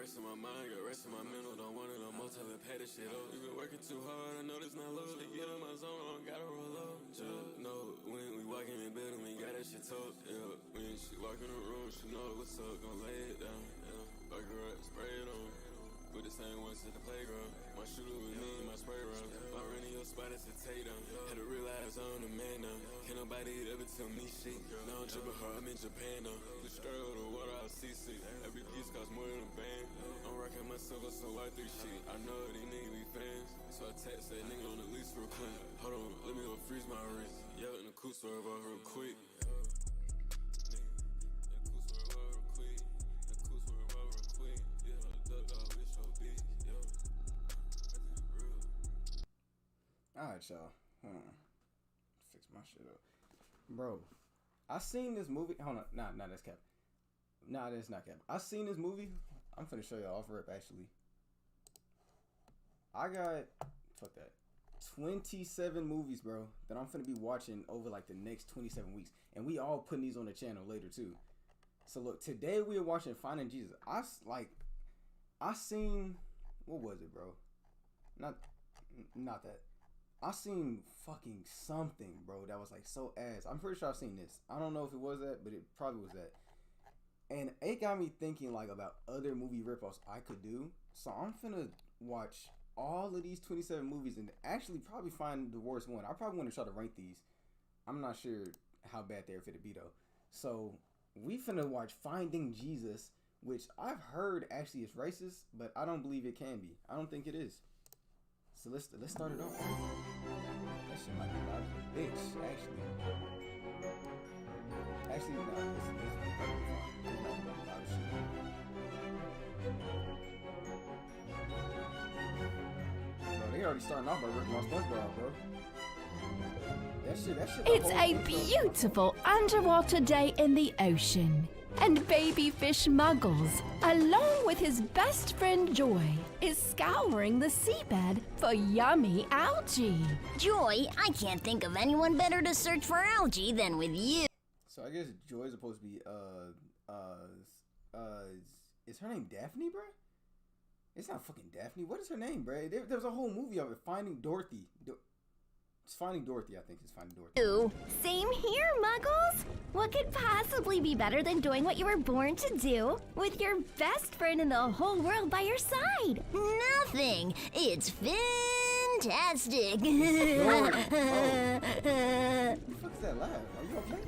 rest in my mind, got rest in my mental. Don't want it no more till I pay this shit up. You been working too hard, I know this not love. Get on my zone, I don't gotta roll up. Just know when we walk in the building, we got that shit tough. Yeah, when she walk in the room, she know what's up. Gon' lay it down. Yeah, fuck her up, spray it on. With the same ones at the playground. My shooter with me and my spray round. My running your spot is a takedown. Had to realize I'm the man now. Can't nobody ever tell me shit. Now I'm tripping hard, I'm in Japan now. The struggle, the water, I see sick. Every piece costs more than a band. I'm rocking myself up so I 3 shit. I know these niggas be fans. So I text that nigga on the lease real quick. Hold on, let me go freeze my wrist. Yeah, in the coupe swerve out real quick. Alright, y'all. Fix my shit up. Bro, I seen this movie. Hold on. Nah, that's cap. Nah, that's not cap. I seen this movie. I'm finna show y'all off rip, actually. I got, fuck that, 27 movies, bro, that I'm finna be watching over, like, the next 27 weeks. And we all putting these on the channel later, too. So, look, today we are watching Finding Jesus. I seen, what was it, bro? Not that. I seen fucking something, bro, that was like so ass. I'm pretty sure I've seen this. I don't know if it was that, but it probably was that. And it got me thinking like about other movie ripoffs I could do. So I'm finna watch all of these 27 movies and actually probably find the worst one. I probably want to try to rank these. I'm not sure how bad they're fit to be though. So we finna watch Finding Jesus, which I've heard actually is racist, but I don't believe it can be. I don't think it is. So let's start it off. That shit might be loud as a bitch, actually. Actually, no, it's perfectly fine. It's not about loud shit. Bro, they already starting off by ripping off SpongeBob, bro. That shit. It's a beautiful underwater day in the ocean. And baby fish Muggles, along with his best friend Joy, is scouring the seabed for yummy algae. Joy, I can't think of anyone better to search for algae than with you. So I guess Joy is supposed to be, is her name Daphne, bro? It's not fucking Daphne. What is her name, bro? There was a whole movie of it, Finding Dorothy. It's Finding Dorothy, I think it's Finding Dorothy. Ooh, same here, Muggles. What could possibly be better than doing what you were born to do with your best friend in the whole world by your side? Nothing. It's fantastic. What the fuck is that laugh? Are you okay?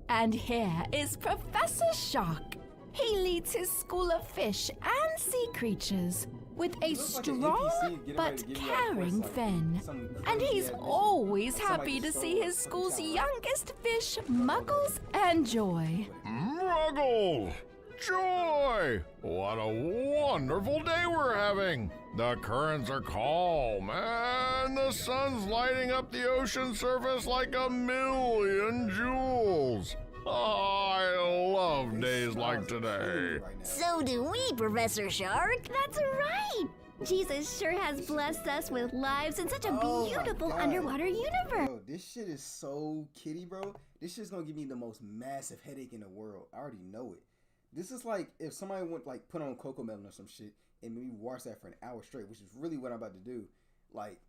And here is Professor Shark. He leads his school of fish and sea creatures with a strong but caring fin. And he's always happy to see his school's youngest fish, Muggles and Joy. Muggles! Joy! What a wonderful day we're having! The currents are calm, and the sun's lighting up the ocean surface like a million jewels. I love days like today. So do we, Professor Shark. That's right. Jesus sure has blessed us with lives in such a beautiful underwater universe. Bro, this shit is so kiddie, bro. This shit's gonna give me the most massive headache in the world. I already know it. This is like if somebody went like put on Cocomelon or some shit and maybe watch that for an hour straight, which is really what I'm about to do. Like,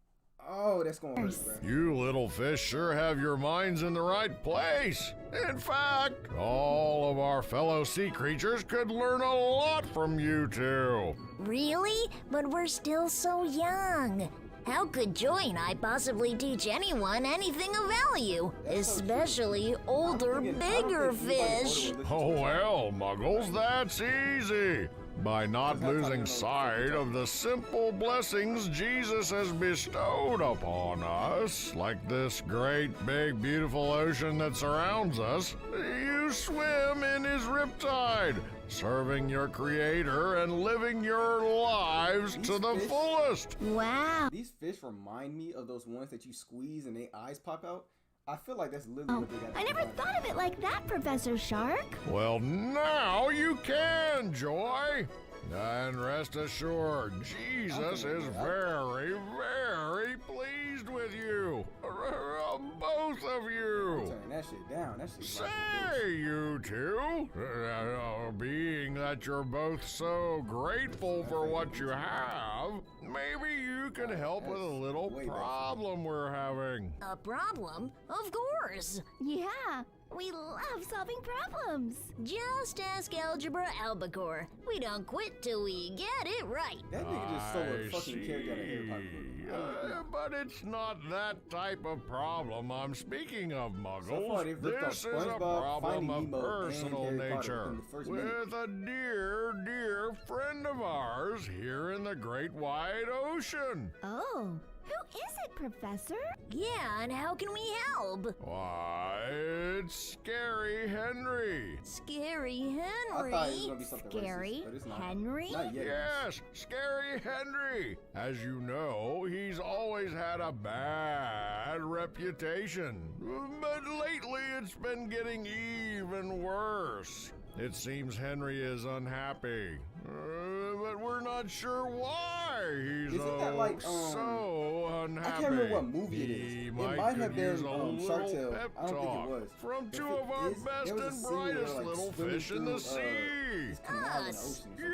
oh, that's gonna hurt, bro. You little fish sure have your minds in the right place. In fact, all of our fellow sea creatures could learn a lot from you two. Really? But we're still so young. How could Joy and I possibly teach anyone anything of value? Especially older, bigger fish. Oh well, Muggles, that's easy. By not losing sight of the simple blessings Jesus has bestowed upon us, like this great, big, beautiful ocean that surrounds us, you swim in his riptide, serving your Creator and living your lives to the fullest. Wow. These fish remind me of those ones that you squeeze and their eyes pop out. I feel like that's literally what they got. I never thought of it like that, Professor Shark. Well, now you can, Joy. And rest assured, Jesus is very, very pleased with you. Both of you! Turn that shit down. That shit. Say, you two, being that you're both so grateful for what you have, maybe you can help with a little problem we're having. A problem? Of course. Yeah, we love solving problems. Just ask Algebra Albacore. We don't quit till we get it right. That nigga just stole a fucking character out of Harry Potter movie. But it's not that type of problem I'm speaking of, Muggles. So far, they've ripped off This is a SpongeBob, problem Finding of Nemo, and personal Harry Potter nature in the first with minute. a dear, dear friend of ours here in the Great Wide Ocean. Oh, who is it, Professor? Yeah, and how can we help? Why, it's Scary Henry. Scary I Henry. thought it was gonna be something Scary racist, but it's not. Henry? Not yet. Yes, Scary Henry. As you know, he's always had a bad reputation. But lately it's been getting even worse. It seems Henry is unhappy, but we're not sure why he's Isn't that like, so unhappy. I can't remember what movie it is. He It might have could been use a Shark little Tale. pep I don't think talk it was. from If two it of our is, best there was a and scene where they're, brightest like, little swimming fish in the through, sea. this canal in the Us. ocean or some shit.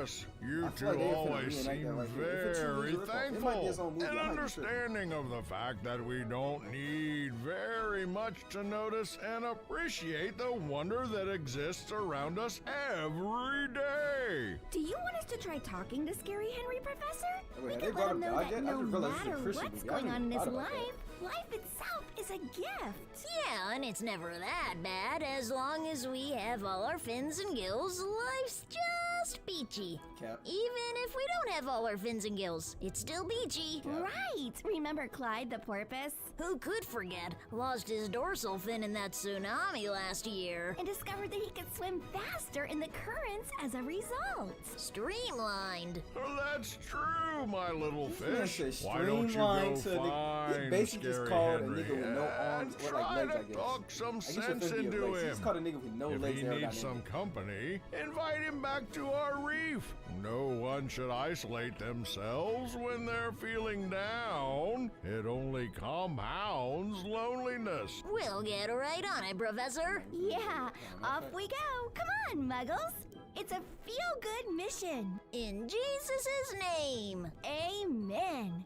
Yes, you I two feel like they finna always reenact seem that right here. If it's a very rip-off, it might be its own thankful movie, I and might be understanding of the fact that we don't need very much to notice and appreciate the wonder that exists around us every day. Do you want us to try talking to Scary Henry, Professor? Wait, We have they could brought let him him know God that yet? I no just realized this is a matter Christian what's movie. I going hadn't on in even his thought about life itself is a gift. Yeah, and it's never that bad. As long as we have all our fins and gills, life's just peachy. Cap. Even if we don't have all our fins and gills, it's still peachy. Right. Remember Clyde the porpoise? Who could forget? Lost his dorsal fin in that tsunami last year. And discovered that he could swim faster in the currents as a result. Streamlined. Well, that's true, my little Man fish. said Why don't you streamlined go to the- find he basically just Scary called a Henry nigga with no arms and or, like, try legs, I to guess. talk some I guess sense you're into thinking of legs. He him. just called a nigga with no If legs he and needs some company, invite him back to our reef. No one should isolate themselves when they're feeling down. It only compounds loneliness. We'll get right on it, Professor. Yeah, off we go. Come on, Muggles. It's a feel-good mission. In Jesus' name. Amen.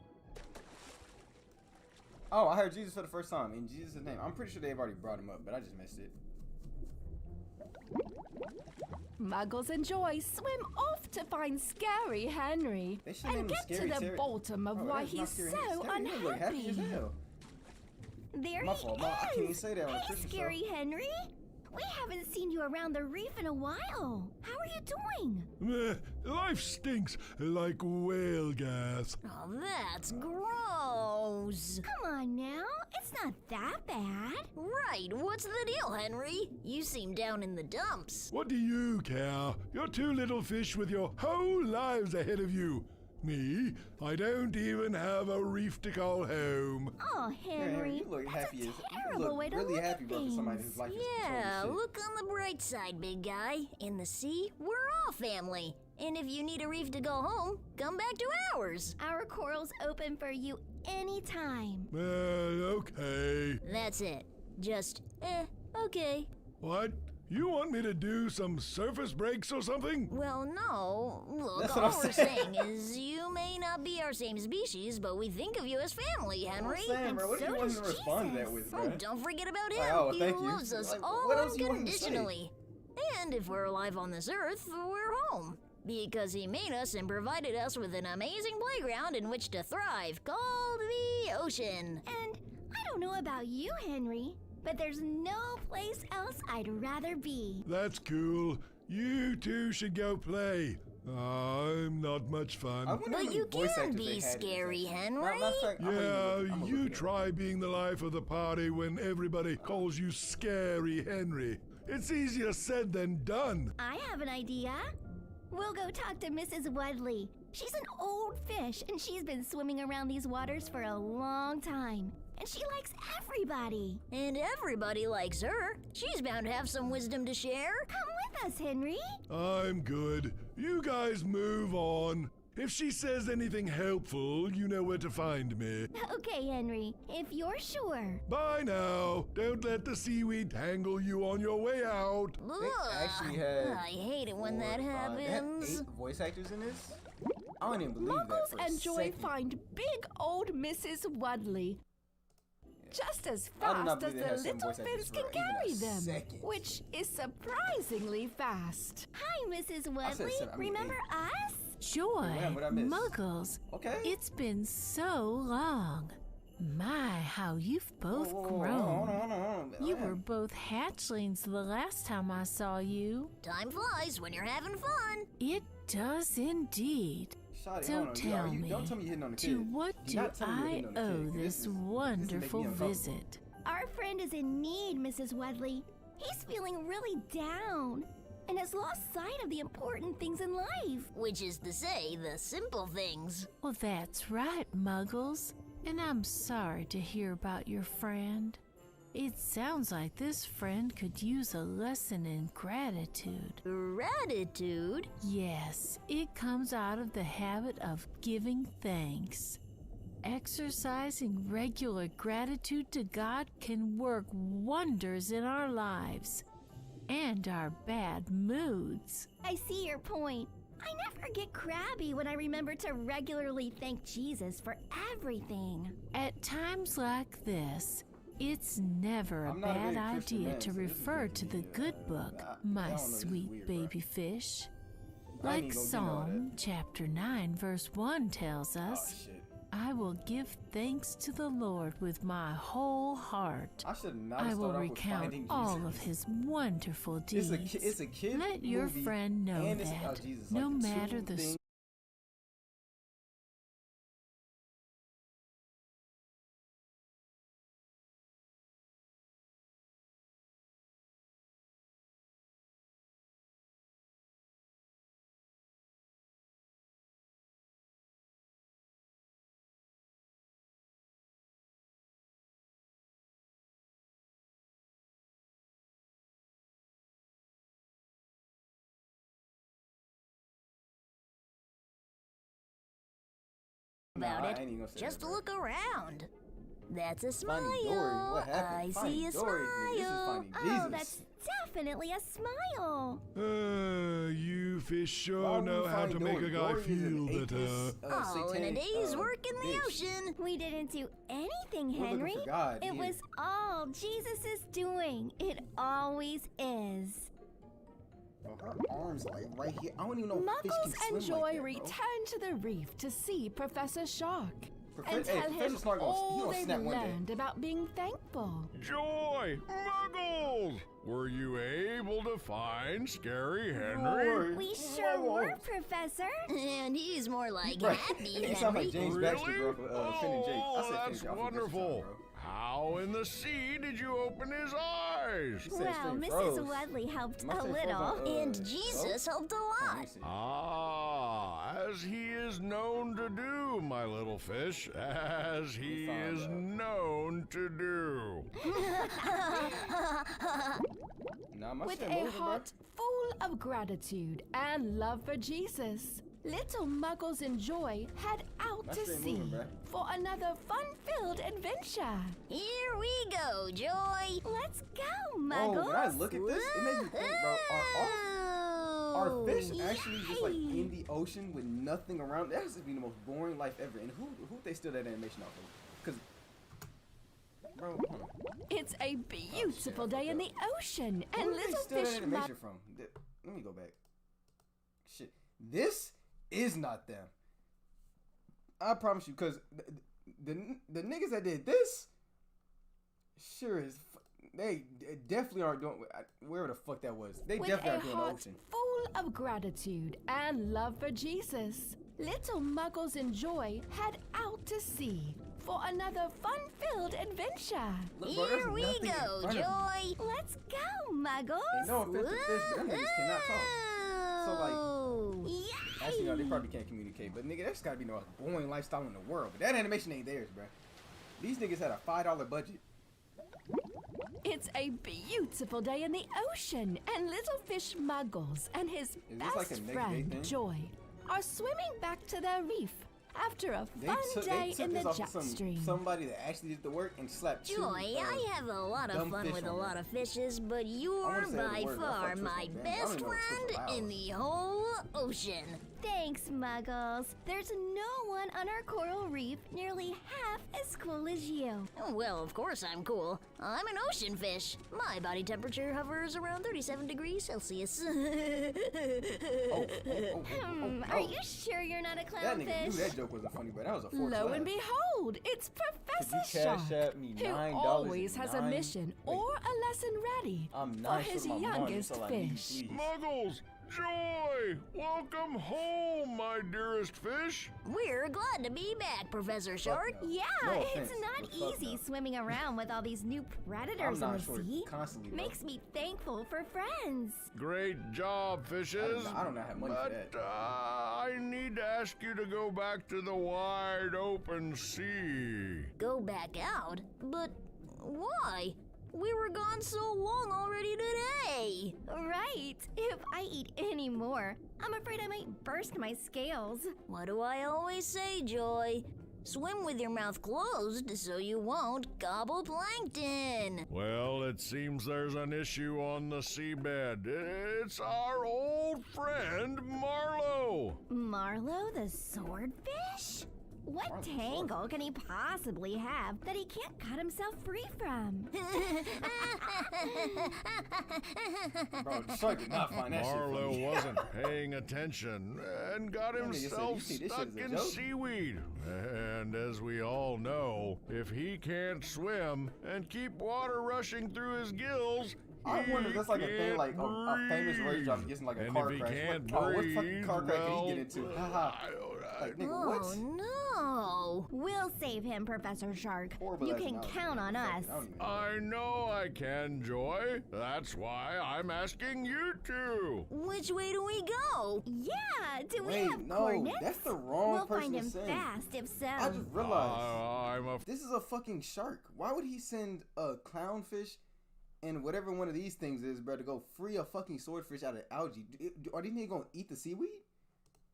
Oh, I heard Jesus for the first time in Jesus' name. I'm pretty sure they've already brought him up, but I just missed it. Muggles and Joy swim off to find Scary Henry They should and name him get to Scary the Terry. bottom of Oh, why that's not he's Scary so Henry. Scary Henry look happy as unhappy. hell. There My he fault, is. Ma. I can't even say that on a Hey, Christmas Scary Henry. We haven't seen you around the reef in a while. How are you doing? Life stinks like whale gas. Oh, that's gross. Come on now. It's not that bad. Right, what's the deal, Henry? You seem down in the dumps. What do you care? You're two little fish with your whole lives ahead of you. Me, I don't even have a reef to call home. Oh, Henry. you look that's happy a as you terrible look way to really look happy, at bro, for somebody things. whose life is Yeah, total shit. look on the bright side, big guy. In the sea, we're all family. And if you need a reef to go home, come back to ours. Our coral's open for you anytime. Okay. That's it. Just, okay. What? You want me to do some surface breaks or something? Well, no. Look, That's what all I'm we're saying. saying is you may not be our same species, but we think of you as family, Henry. I'm saying, bro, what do so you want does him to respond to that Jesus. with, Oh, bro? don't forget about him. Oh, he thank you. loves us Like, all what else do you want him to say? unconditionally. And if we're alive on this earth, we're home. Because he made us and provided us with an amazing playground in which to thrive, called the ocean. And I don't know about you, Henry, but there's no place else I'd rather be. That's cool. You two should go play. I'm not much I fun. wonder how But many you voice can actors be they had in this scary, episode. Henry. Matter of fact, Yeah, you try being the life of the party when everybody calls you Scary Henry. It's easier said than done. I have an idea. We'll go talk to Mrs. Wudley. She's an old fish, and she's been swimming around these waters for a long time. And she likes everybody. And everybody likes her. She's bound to have some wisdom to share. Come with us, Henry. I'm good. You guys move on. If she says anything helpful, you know where to find me. Okay, Henry, if you're sure. Bye now. Don't let the seaweed tangle you on your way out. They actually had I hate it when 4, that 5, happens. They had 8 voice actors in this? I don't even believe that Muggles for a and Joy second. find big old Mrs. Wadley just as I do not fast as believe they had the 7 little voice actors fins can for even a carry them, second. which is surprisingly fast. Hi, Mrs. said Wadley. 7, I mean Remember 8. us? Joy, What'd I miss? Muggles, Okay. it's been so long. My, how you've both grown. Hold on. You were both hatchlings the last time I saw you. Time flies when you're having fun. It does indeed. Shawty, So hold on. tell me, Don't tell me you're hitting on the to kid. what Do do not tell me you're I hitting on the owe kid. this is making me wonderful uncomfortable. visit? Our friend is in need, Mrs. Wadley. He's feeling really down and has lost sight of the important things in life. Which is to say, the simple things. Well, that's right, Muggles. And I'm sorry to hear about your friend. It sounds like this friend could use a lesson in gratitude. Gratitude? Yes, it comes out of the habit of giving thanks. Exercising regular gratitude to God can work wonders in our lives and our bad moods. I see your point. I never get crabby when I remember to regularly thank Jesus for everything. At times like this, it's never a I'm not a bad very Christian idea man, to so this is refer making to the me, good book, I my don't know, this is sweet weird, bro. baby fish. I Like ain't gonna do all Psalm that. chapter 9 verse 1 tells Oh, us, shit. I will give thanks to the Lord with my whole heart. I should not I have will started off with recount finding all Jesus. of his wonderful It's deeds. it's a kid Let your movie, friend know and it's that, about Jesus. no like the matter two the things. About Nah, I it. ain't even gonna say Just that, bro. look around. That's a smile. Finding Dory, what happened? I Finding see a Dory, nigga, this is smile. Finding Oh, Jesus. that's definitely a smile. You fish sure Why would know we how find to make Dory? a guy Dory is an feel better. atheist, Oh, in a satanic, day's work in the bitch. ocean. We didn't do anything, We're looking Henry. for God It here. was all Jesus' doing. It always is. Bro, her arms like right here. I don't even know if fish Muggles can and swim Joy like that, bro. return to the reef to see Professor Shark and Hey, tell Professor him Shark he all gonna they've snap one day. learned about being thankful. Joy! Muggles! Were you able to find Scary Henry? Dory. We sure were, Professor. And he's more like Right. happy, It sound like Henry. James Baxter, bro. Finn and Jake. I Oh, said Finn that's and Jake. I forget wonderful. your time, How in the sea did you open his eyes? He said Well, straight Mrs. froze. Wadley helped My a straight froze little. on, And froze? Jesus helped a Oh, let me lot. see. Ah, as he is known to do, my little fish, as he found is out. known to do. Nah, my With shit a moving, bro. heart full of gratitude and love for Jesus, little Muggles and Joy head out That's to straight sea moving, bruh. for another fun-filled adventure. Here we go, Joy. Let's go, Oh, Muggles. when I look at this, it makes me think, bro. Are fish actually just like Yay. in the ocean with nothing around? That has to be the most boring life ever. And who they steal that animation off of? Cause, bro, hold on. It's a beautiful day in the ocean, Who and did they little steal that fish animation from? Let me go back. Shit, this is not them. I promise you, cause the niggas that did this, sure as they definitely aren't doing wherever the fuck that was. They with definitely a aren't doing the heart ocean. full of gratitude and love for Jesus, little Muggles and Joy head out to sea for another fun-filled adventure. Look, bro, there's Here we nothing in go, front of me. Joy. Let's go, Muggles. Hey, no offense to fish, but them niggas cannot talk. So, like, Yay. actually, no, they probably can't communicate. But nigga, that's gotta be the most boring lifestyle in the world. But that animation ain't theirs, bro. These niggas had a $5 budget. It's a beautiful day in the ocean, and little fish Muggles and his this like best a next day friend thing? Joy are swimming back to their reef after a They fun took day in the this off jet of stream. somebody that actually did the work and slapped two, Joy, I have a lot of dumb fun fish with a on lot there. of fishes, but I you're wanna say the by word, but I far thought my Twitch was banned. I don't best even know what Twitch friend in allows. the whole ocean. Thanks, Muggles. There's no one on our coral reef nearly half as cool as you. Well, of course I'm cool. I'm an ocean fish. My body temperature hovers around 37 degrees Celsius. Are you sure you're not a That nigga knew clownfish? that joke wasn't funny, but that was a 4 Lo class. and behold, it's Professor Could you cash Shark, at me who $9 always and has a nine- mission wait. or a lesson ready I'm for not his sure my mom, youngest so I need you, fish. please. Muggles, Joy, welcome home, my dearest fish. We're glad to be back, Professor Shark. no. Yeah, No it's offense, not but fuck easy no. swimming around with all these new predators I'm in not the sure sea. constantly, bro. Makes me thankful for friends. Great job, fishes. I do not have money for but that. I need to ask you to go back to the wide open sea. Go back out? But why? We were gone so long already today. Right. If I eat any more, I'm afraid I might burst my scales. What do I always say, Joy? Swim with your mouth closed so you won't gobble plankton. Well, it seems there's an issue on the seabed. It's our old friend, Marlowe. Marlowe the swordfish? What Marlowe the tangle can he possibly have that he can't cut himself free from? Bro, Shark did not find that Marlowe shit funny. wasn't paying attention and got That nigga said, himself "You see, this stuck shit is a in joke." seaweed. And as we all know, if he can't swim and keep water rushing through his gills, I wonder if that's like a thing, can't like a famous race breathe. driver gets in like a And car if he crash. can't What fucking breathe, car crash did he get well, into? Haha. Like, nigga, what? Oh no! We'll save him, Professor Shark. Horrible You as can analogy, count on man. us. Fuck it, I don't even- I know I can, Joy. That's why I'm asking you to. Which way do we go? Yeah, do we Wait, have no, coordinates? that's the wrong We'll person find to him send. fast if so. I just realized I'm a this is a fucking shark. Why would he send a clownfish and whatever one of these things is, bro, to go free a fucking swordfish out of algae? Are these niggas gonna eat the seaweed?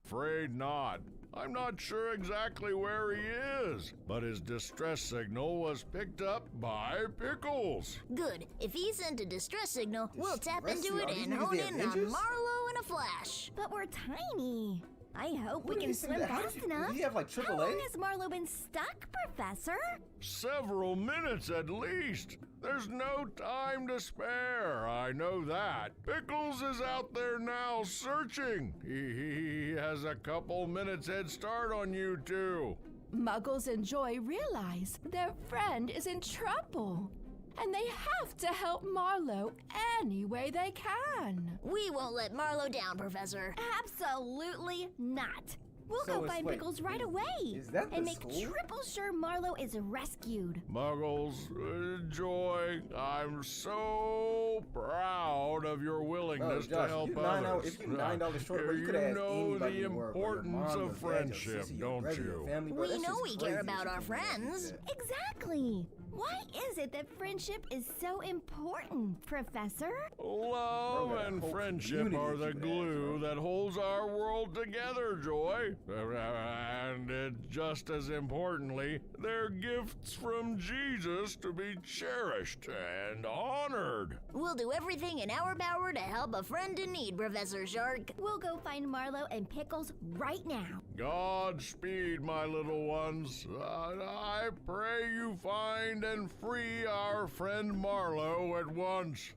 afraid not. I'm not sure exactly where he is, but his distress signal was picked up by Pickles. Good. If he sent a distress signal, we'll tap Distress into it signal? Are these and niggas hone the in on Avengers? Marlowe in a flash. But we're tiny. I hope we What did can he send swim that- how fast did you- enough. did he have, like, How AAA? long has Marlowe been stuck, Professor? Several minutes at least. There's no time to spare, I know that. Pickles is out there now searching. He has a couple minutes head start on you two. Muggles and Joy realize their friend is in trouble, and they have to help Marlowe any way they can. We won't let Marlowe down, Professor. Absolutely not. We'll So go it's- find wait, Pickles right is- away is that the and make school? triple sure Marlowe is rescued. Muggles, Joy, I'm so proud of your willingness Josh, to help you $9 others. if you $9 short, bro, you could You ask know anybody the in the world, bro. Your importance mom, of your dad, your friendship, sister, your don't brother, your you? family, bro. We That's know just we crazy care that about you our can ask me friends. that. Exactly. Why is it that friendship is so important, Professor? Love Bro, that and whole friendship community are the that you glue have, bro. that holds our world together, Joy. And just as importantly, they're gifts from Jesus to be cherished and honored. We'll do everything in our power to help a friend in need, Professor Shark. We'll go find Marlowe and Pickles right now. Godspeed, my little ones. I pray you find and free our friend Marlowe at once.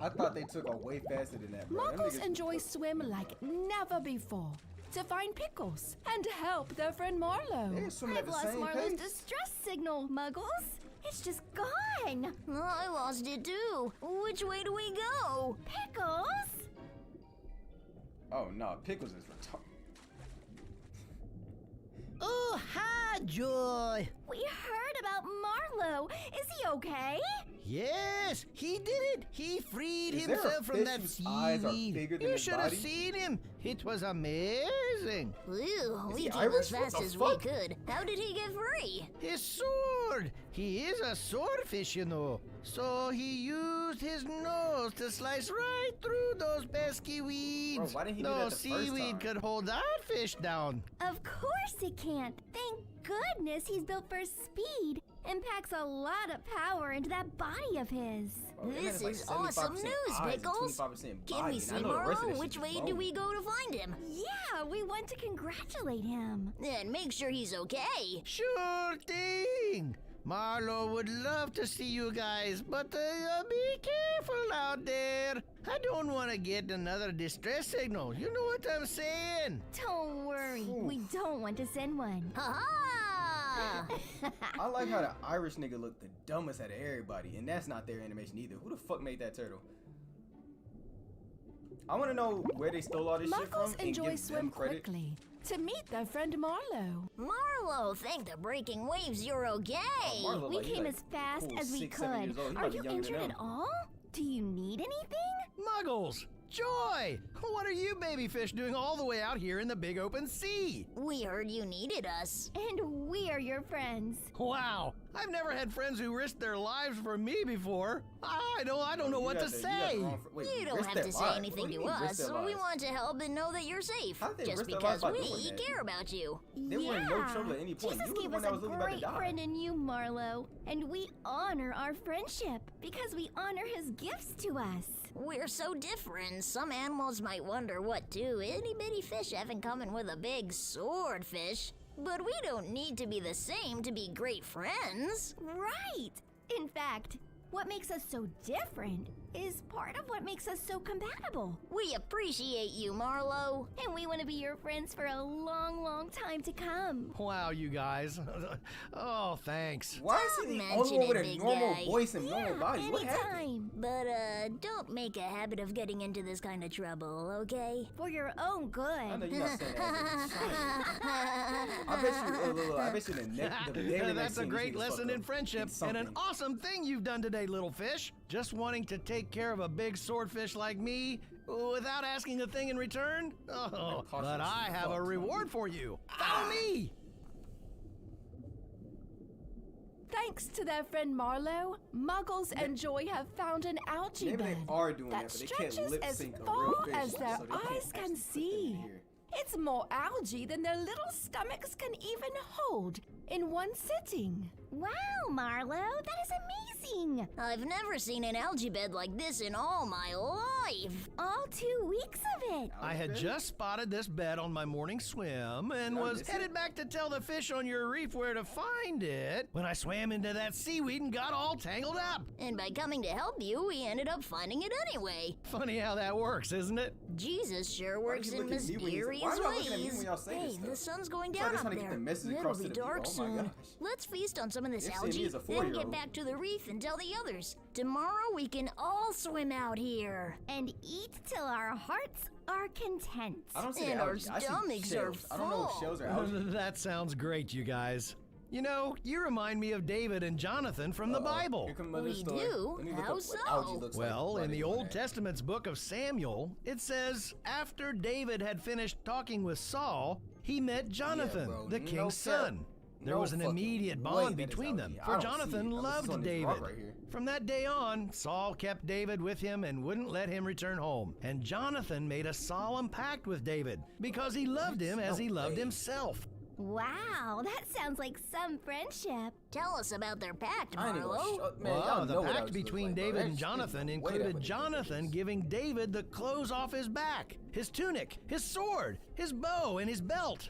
I thought they took off way faster than that, bro. Them Muggles niggas- and Joy swim like never before to find Pickles and help their friend Marlowe. They're swimming at I've the lost same Marlowe's pace. distress signal, Muggles. It's just gone. I lost it too. Which way do we go? Pickles? Oh no, Pickles is retarded. Oh, hi, Joy. We heard about Marlowe. Is he okay? Yes, he did it. He freed Is there a himself from fish that whose eyes are seaweed. bigger than You his should have body? seen him. It was amazing. Ooh, Is we he came Irish? as What fast the as fuck? we could. How did he get free? His sword sword. He is a swordfish, you know. So he used his nose to slice right through those pesky weeds. Bro, why didn't he do that no the first seaweed time? could hold that fish down. Of course it can't. Thank goodness he's built for speed and packs a lot of power into that body of his. Bro, that This man is like awesome 75% news, eyes and Pickles. 25% Can body, we and see I know the rest of Marlo? that Which shit way is do bone. we go to find him? Yeah, we want to congratulate him. And make sure he's okay. Sure thing. Marlo would love to see you guys, but be careful out there. I don't want to get another distress signal. You know what I'm saying? Don't worry, we don't want to send one. Ha-ha! I like how the Irish nigga looked the dumbest out of everybody, and that's not their animation either. Who the fuck made that turtle? I want to know where they stole all this shit from Muggles and enjoy give swim them credit. quickly to meet their friend Marlo. Marlo, thank the breaking waves you're okay. Marlo, We like, he came like as fast cool as we 6, 7 could. years old. He Are might be you younger than injured them. at all? Do you need anything? Muggles! Joy! What are you baby fish doing all the way out here in the big open sea? We heard you needed us. And we are your friends. Wow! I've never had friends who risked their lives for me before. I don't know You what got to the- you got the say. wrong Wait, You don't risk have their to say lives? anything What do to you mean, risk us. their We lives? want to help and know that you're safe. How did they Just risk their because lives by we doing that? care about you. They were in no trouble at any point. Jesus You was the gave one us that a was literally about to great die. friend in you, Marlo, and we honor our friendship because we honor his gifts to us. We're so different. Some animals might wonder what two itty bitty fish have in common with a big swordfish. But we don't need to be the same to be great friends. Right. In fact, what makes us so different is part of what makes us so compatible. We appreciate you, Marlo. And we want to be your friends for a long, long time to come. Wow, you guys. Oh, thanks. Why is he the Don't only one with a mention it, big normal guy. voice and normal body? What happened? Anytime. But, don't make a habit of getting into this kind of trouble, okay? For your own I know good. you're not saying that. I bet you, I bet you the very next That's a scene, you great see this lesson fuck in up. friendship It's and an something. awesome thing you've done today, little fish. Just wanting to take care of a big swordfish like me without asking a thing in return? Oh, cost but us I have a fuck. reward for you. Follow me! Thanks to their friend Marlo, Muggles and Joy have found an algae Maybe they bed are doing that that, but they can't stretches lip as sync a real far fish, as their so they can't eyes can actually put them in see. here. It's more algae than their little stomachs can even hold in one sitting. Wow, Marlo, that is amazing. I've never seen an algae bed like this in all my life. All 2 weeks of it. I had just spotted this bed on my morning swim and Did I was miss headed it? back to tell the fish on your reef where to find it when I swam into that seaweed and got all tangled up. And by coming to help you, we ended up finding it anyway. Funny how that works, isn't it? Jesus sure Why works do you in look at me when you say- mysterious why y'all looking at me ways. when y'all say Hey, this the stuff? sun's going Try down to up trying to get there. the message It'll across be to the people. dark Oh my soon. gosh. Let's feast on some of this They're seeing me algae, as a then get 4-year-old. back to the reef and tell the others. Tomorrow we can all swim out here. And eat till our hearts are content. I don't see And the our algae. I see stomachs are shells. I don't know if full. shells are algae. That sounds great, you guys. You know, you remind me of David and Jonathan from the Bible. Here come another We story. do? Let me look How up what so? algae looks like Well, while in they the doing Old that. Testament's book of Samuel, it says after David had finished talking with Saul, he met Jonathan, bro. the No king's cap. son. There No was an fucking immediate way bond that is between them, algae. I for don't see Jonathan it. Unless it's loved on this David. rock right here. From that day on, Saul kept David with him and wouldn't let him return home. And Jonathan made a solemn pact with David because he loved him as he loved himself. Wow, that sounds like some friendship. Tell us about their pact, I ain't even Marlo. shut, man. Well, y'all the know what pact algae looks between like, bro. David That and shit Jonathan is way included that what Jonathan is. giving David the clothes off his back, his tunic, his sword, his bow, and his belt.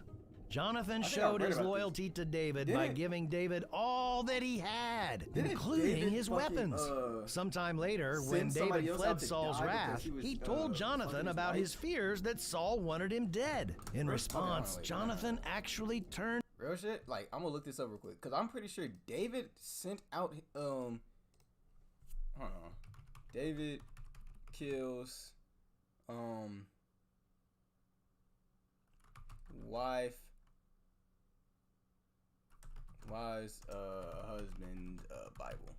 Jonathan I showed read his about this. loyalty to David by Didn't- giving David all that he had, Didn't including David his fucking, weapons. Sometime later, when send somebody David else fled out to Saul's die because wrath, he was, he told fucking Jonathan his about wife? his fears that Saul wanted him dead. In First- okay, hold on, response, wait, Jonathan actually turned. Real shit? Like, I'm gonna look this up real quick. Because I'm pretty sure David sent out, hold on. David kills, wife's husband, Bible.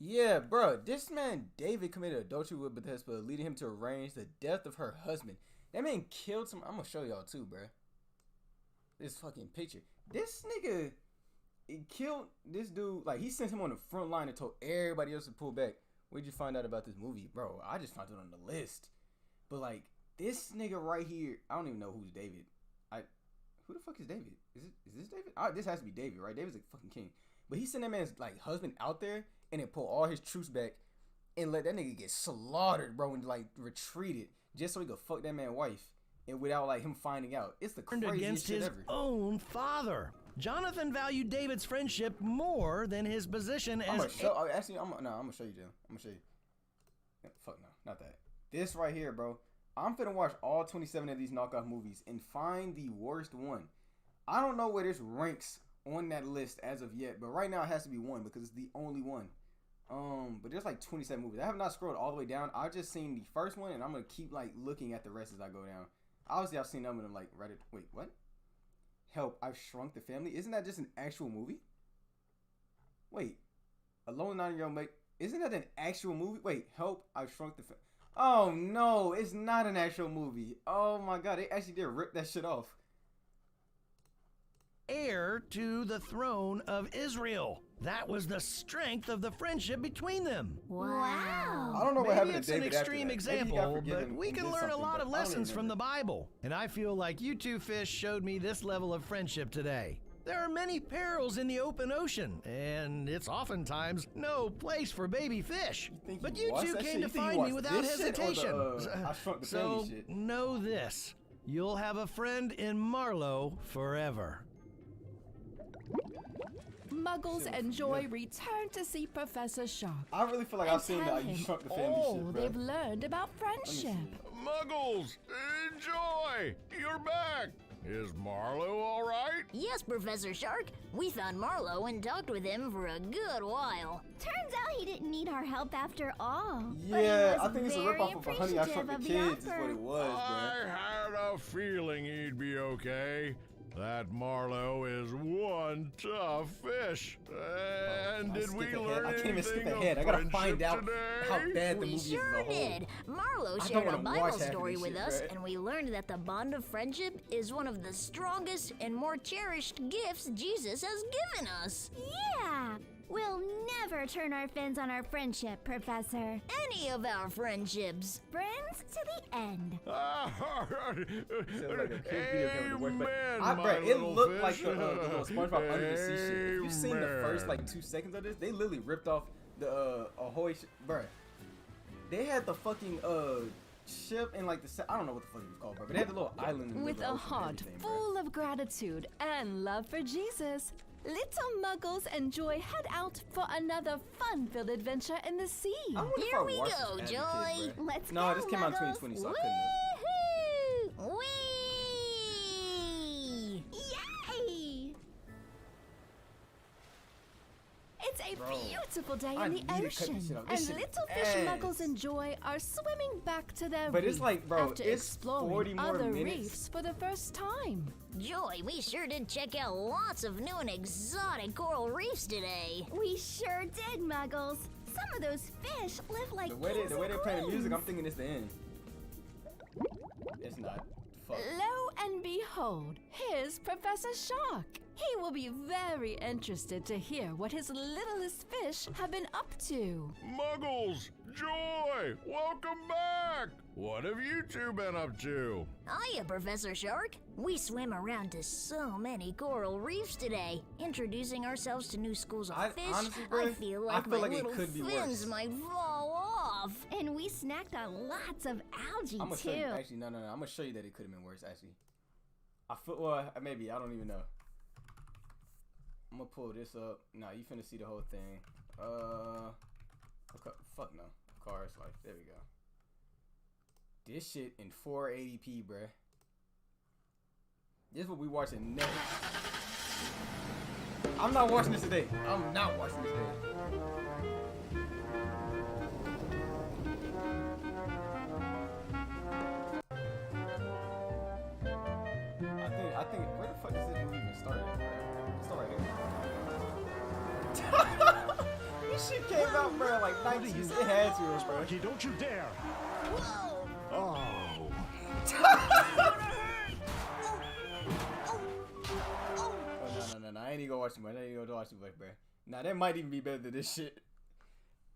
Yeah, bro. This man, David, committed adultery with Bathsheba, leading him to arrange the death of her husband. That man killed some. I'm gonna show y'all too, bro. This fucking picture. This nigga, he killed this dude. Like, he sent him on the front line and told everybody else to pull back. Where'd you find out about this movie, bro? I just found it on the list. But like, this nigga right here, I don't even know who's David. Who the fuck is David? Is this David? This has to be David, right? David's a fucking king. But he sent that man's like husband out there and then pull all his troops back and let that nigga get slaughtered, bro, and like retreated just so he could fuck that man's wife and without like him finding out. It's the craziest against shit his ever. own father. Jonathan valued David's friendship more than his position as. I'm gonna show you, Jim. I'm gonna show you. Fuck no, not that. This right here, bro. I'm finna watch all 27 of these knockoff movies and find the worst one. I don't know where this ranks on that list as of yet, but right now it has to be one because it's the only one. But there's like 27 movies. I have not scrolled all the way down. I've just seen the first one, and I'm gonna keep like looking at the rest as I go down. Obviously, I've seen them and I'm like, Reddit. Wait, what? Help! I've Shrunk the Family. Isn't that just an actual movie? Wait, Alone 9-Year-Old Mate. Isn't that an actual movie? Wait, Help! I've Shrunk the Family. Oh no, it's not an actual movie. Oh my god, they actually did rip that shit off. Heir to the throne of Israel. That was the strength of the friendship between them. Wow. I don't know what Maybe happened it's to David an extreme after that. Maybe he got example, forgiven but we and can did learn a something, lot but of I don't lessons even from the remember. Bible. And I feel like you two fish showed me this level of friendship today. There are many perils in the open ocean, and it's oftentimes no place for baby fish. But you two came to find me without hesitation. I Shrunk the Family So shit? know this. You'll have a friend in Marlowe forever. Muggles and Joy return to see Professor Shark. I really feel like and I've seen tell that You him Shrunk the Family all shit, bro. they've learned about friendship. Muggles, enjoy! You're back! Is Marlowe all right? Yes, Professor Shark. We found Marlowe and talked with him for a good while. Turns out he didn't need our help after all. But he Yeah, was I think it's a very ripoff of Honey, I Shrunk the appreciative of Kids is offer. what it was, I bro. had a feeling he'd be okay. That Marlowe is one tough fish. And I did skip we ahead. learn I can't even skip anything ahead. of I gotta find friendship out today? how bad the We movie is sure as a whole. did. Marlowe I shared don't a wanna Bible watch half of story this with shit, us, bruh. and we learned that the bond of friendship is one of the strongest and more cherished gifts Jesus has given us. Yeah. We'll never turn our fins on our friendship, Professor. Any of our friendships. Friends to the end. Sounds like a kid video game with the worst, but Amen, bro, my it little looked like fish. the little SpongeBob Under the Sea shit. If you've seen the first Amen. like 2 seconds of this, they literally ripped off the Ahoy, bro. They had the fucking ship and like I don't know what the fuck it was called, bro. But they had the little island in the With middle a of the ocean and heart everything, bro. full of gratitude and love for Jesus, little Muggles and Joy head out for another fun-filled adventure in the sea. I wonder if Here I we watched go, this as a Joy. kid, bro. Let's No, go, this came out in Muggles. 2020, so I couldn't have. Woohoo! Whee! Yay! It's a beautiful day I in the need to cut this ocean, shit off. and This shit little fish ass. Muggles and Joy are swimming back to their But it's reef like, bro, after it's exploring 40 more other minutes. reefs for the first time. Joy, we sure did check out lots of new and exotic coral reefs today. We sure did, Muggles. Some of those fish live like The way kings they're and playing the music, I'm queens. thinking it's the end. It's not. Fuck. Lo and behold, here's Professor Shark. He will be very interested to hear what his littlest fish have been up to. Muggles, Joy, welcome back! What have you two been up to? Hiya, Professor Shark. We swam around to so many coral reefs today. Introducing ourselves to new schools of fish, honestly, I bro, feel I like feel my like it little could be fins worse. might fall off. And we snacked on lots of algae, I'm gonna too. show you. Actually, no. I'm gonna show you that it could have been worse. Actually, I feel. Well, maybe I don't even know. I'm gonna pull this up. Nah, you finna see the whole thing. Okay, fuck no. Cars Life. There we go. This shit in 480p, bruh. This is what we watching next. I'm not watching this today. I'm not watching this today. I think where the fuck is this movie even started? It's start right here. This shit came out, bro, like 19. It had to, bro. Sparky, don't you dare! Whoa! Oh. No. I ain't even gonna watch too much. Bro. Nah, that might even be better than this shit.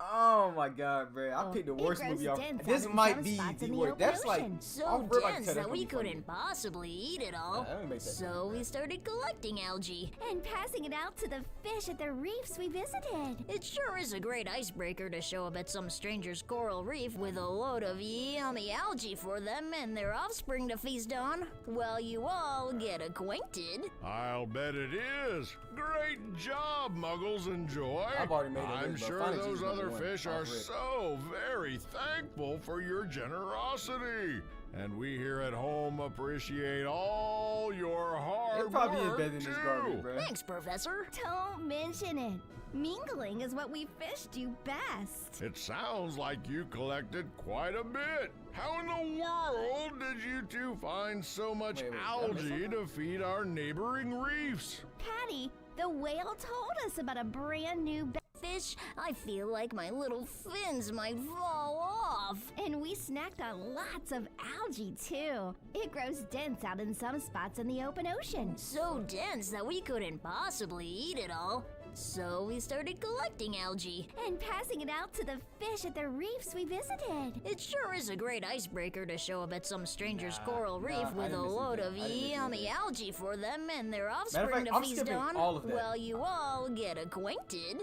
Oh my god, bro. I picked the worst movie off. This might be the worst. That's like so dense that we couldn't possibly eat it all. So we started collecting algae and passing it out to the fish at the reefs we visited. It sure is a great icebreaker to show up at some stranger's coral reef with a load of yummy algae for them and their offspring to feast on while you all get acquainted. I'll bet it is. Great job, Muggles and Joy. I've already made it. I'm sure those other fish are so very thankful for your generosity. And we here at home appreciate all your hard It probably work, is better than this garbage, bro. Thanks, Professor. Don't mention it. Mingling is what we fish do best. It sounds like you collected quite a bit. How in the world did you two find so much algae to feed our neighboring reefs? Patty, the whale told us about a brand new fish. I feel like my little fins might fall off. And we snacked on lots of algae too. It grows dense out in some spots in the open ocean. So dense that we couldn't possibly eat it all. So we started collecting algae and passing it out to the fish at the reefs we visited. It sure is a great icebreaker to show up at some stranger's coral reef with a load of yummy algae for them and their offspring to feast on while you all get acquainted.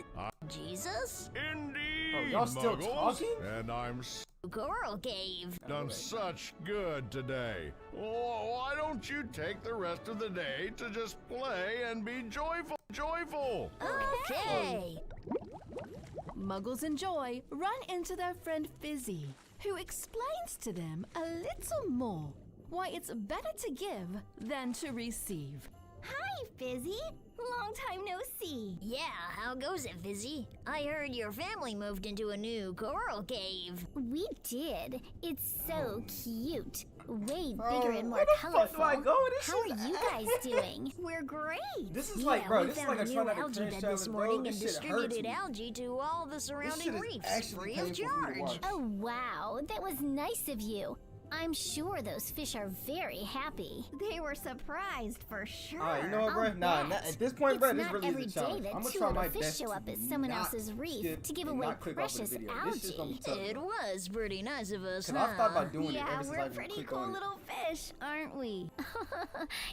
Jesus? Indeed, y'all still Muggles. talking? And I'm Coral Cave. Done such good today. Oh, why don't you take the rest of the day to just play and be joyful? Okay. Muggles and Joy run into their friend Fizzy, who explains to them a little more why it's better to give than to receive. Hi, Fizzy. Long time no see. Yeah, how goes it, Fizzy? I heard your family moved into a new coral cave. We did. It's so cute. Way bigger and more where the fuck colorful. do I go? This How are is you guys doing? We're great. This is like, bro, we this is found like a a new trying algae bed this morning and distributed algae to all the surrounding reefs free of charge. Oh, wow. That was nice of you. I'm sure those fish are very happy. They were surprised for sure. Alright, you know what, bro? Nah, at this point, bro, this really is a challenge. I'm gonna try my fish best show up to at someone not else's reef to give and away not click off of the precious video. algae. This shit's gonna be tough. It was pretty nice of us, Cause I've thought about doing it Yeah, ever since we're I pretty clicked cool on it. little fish, aren't we?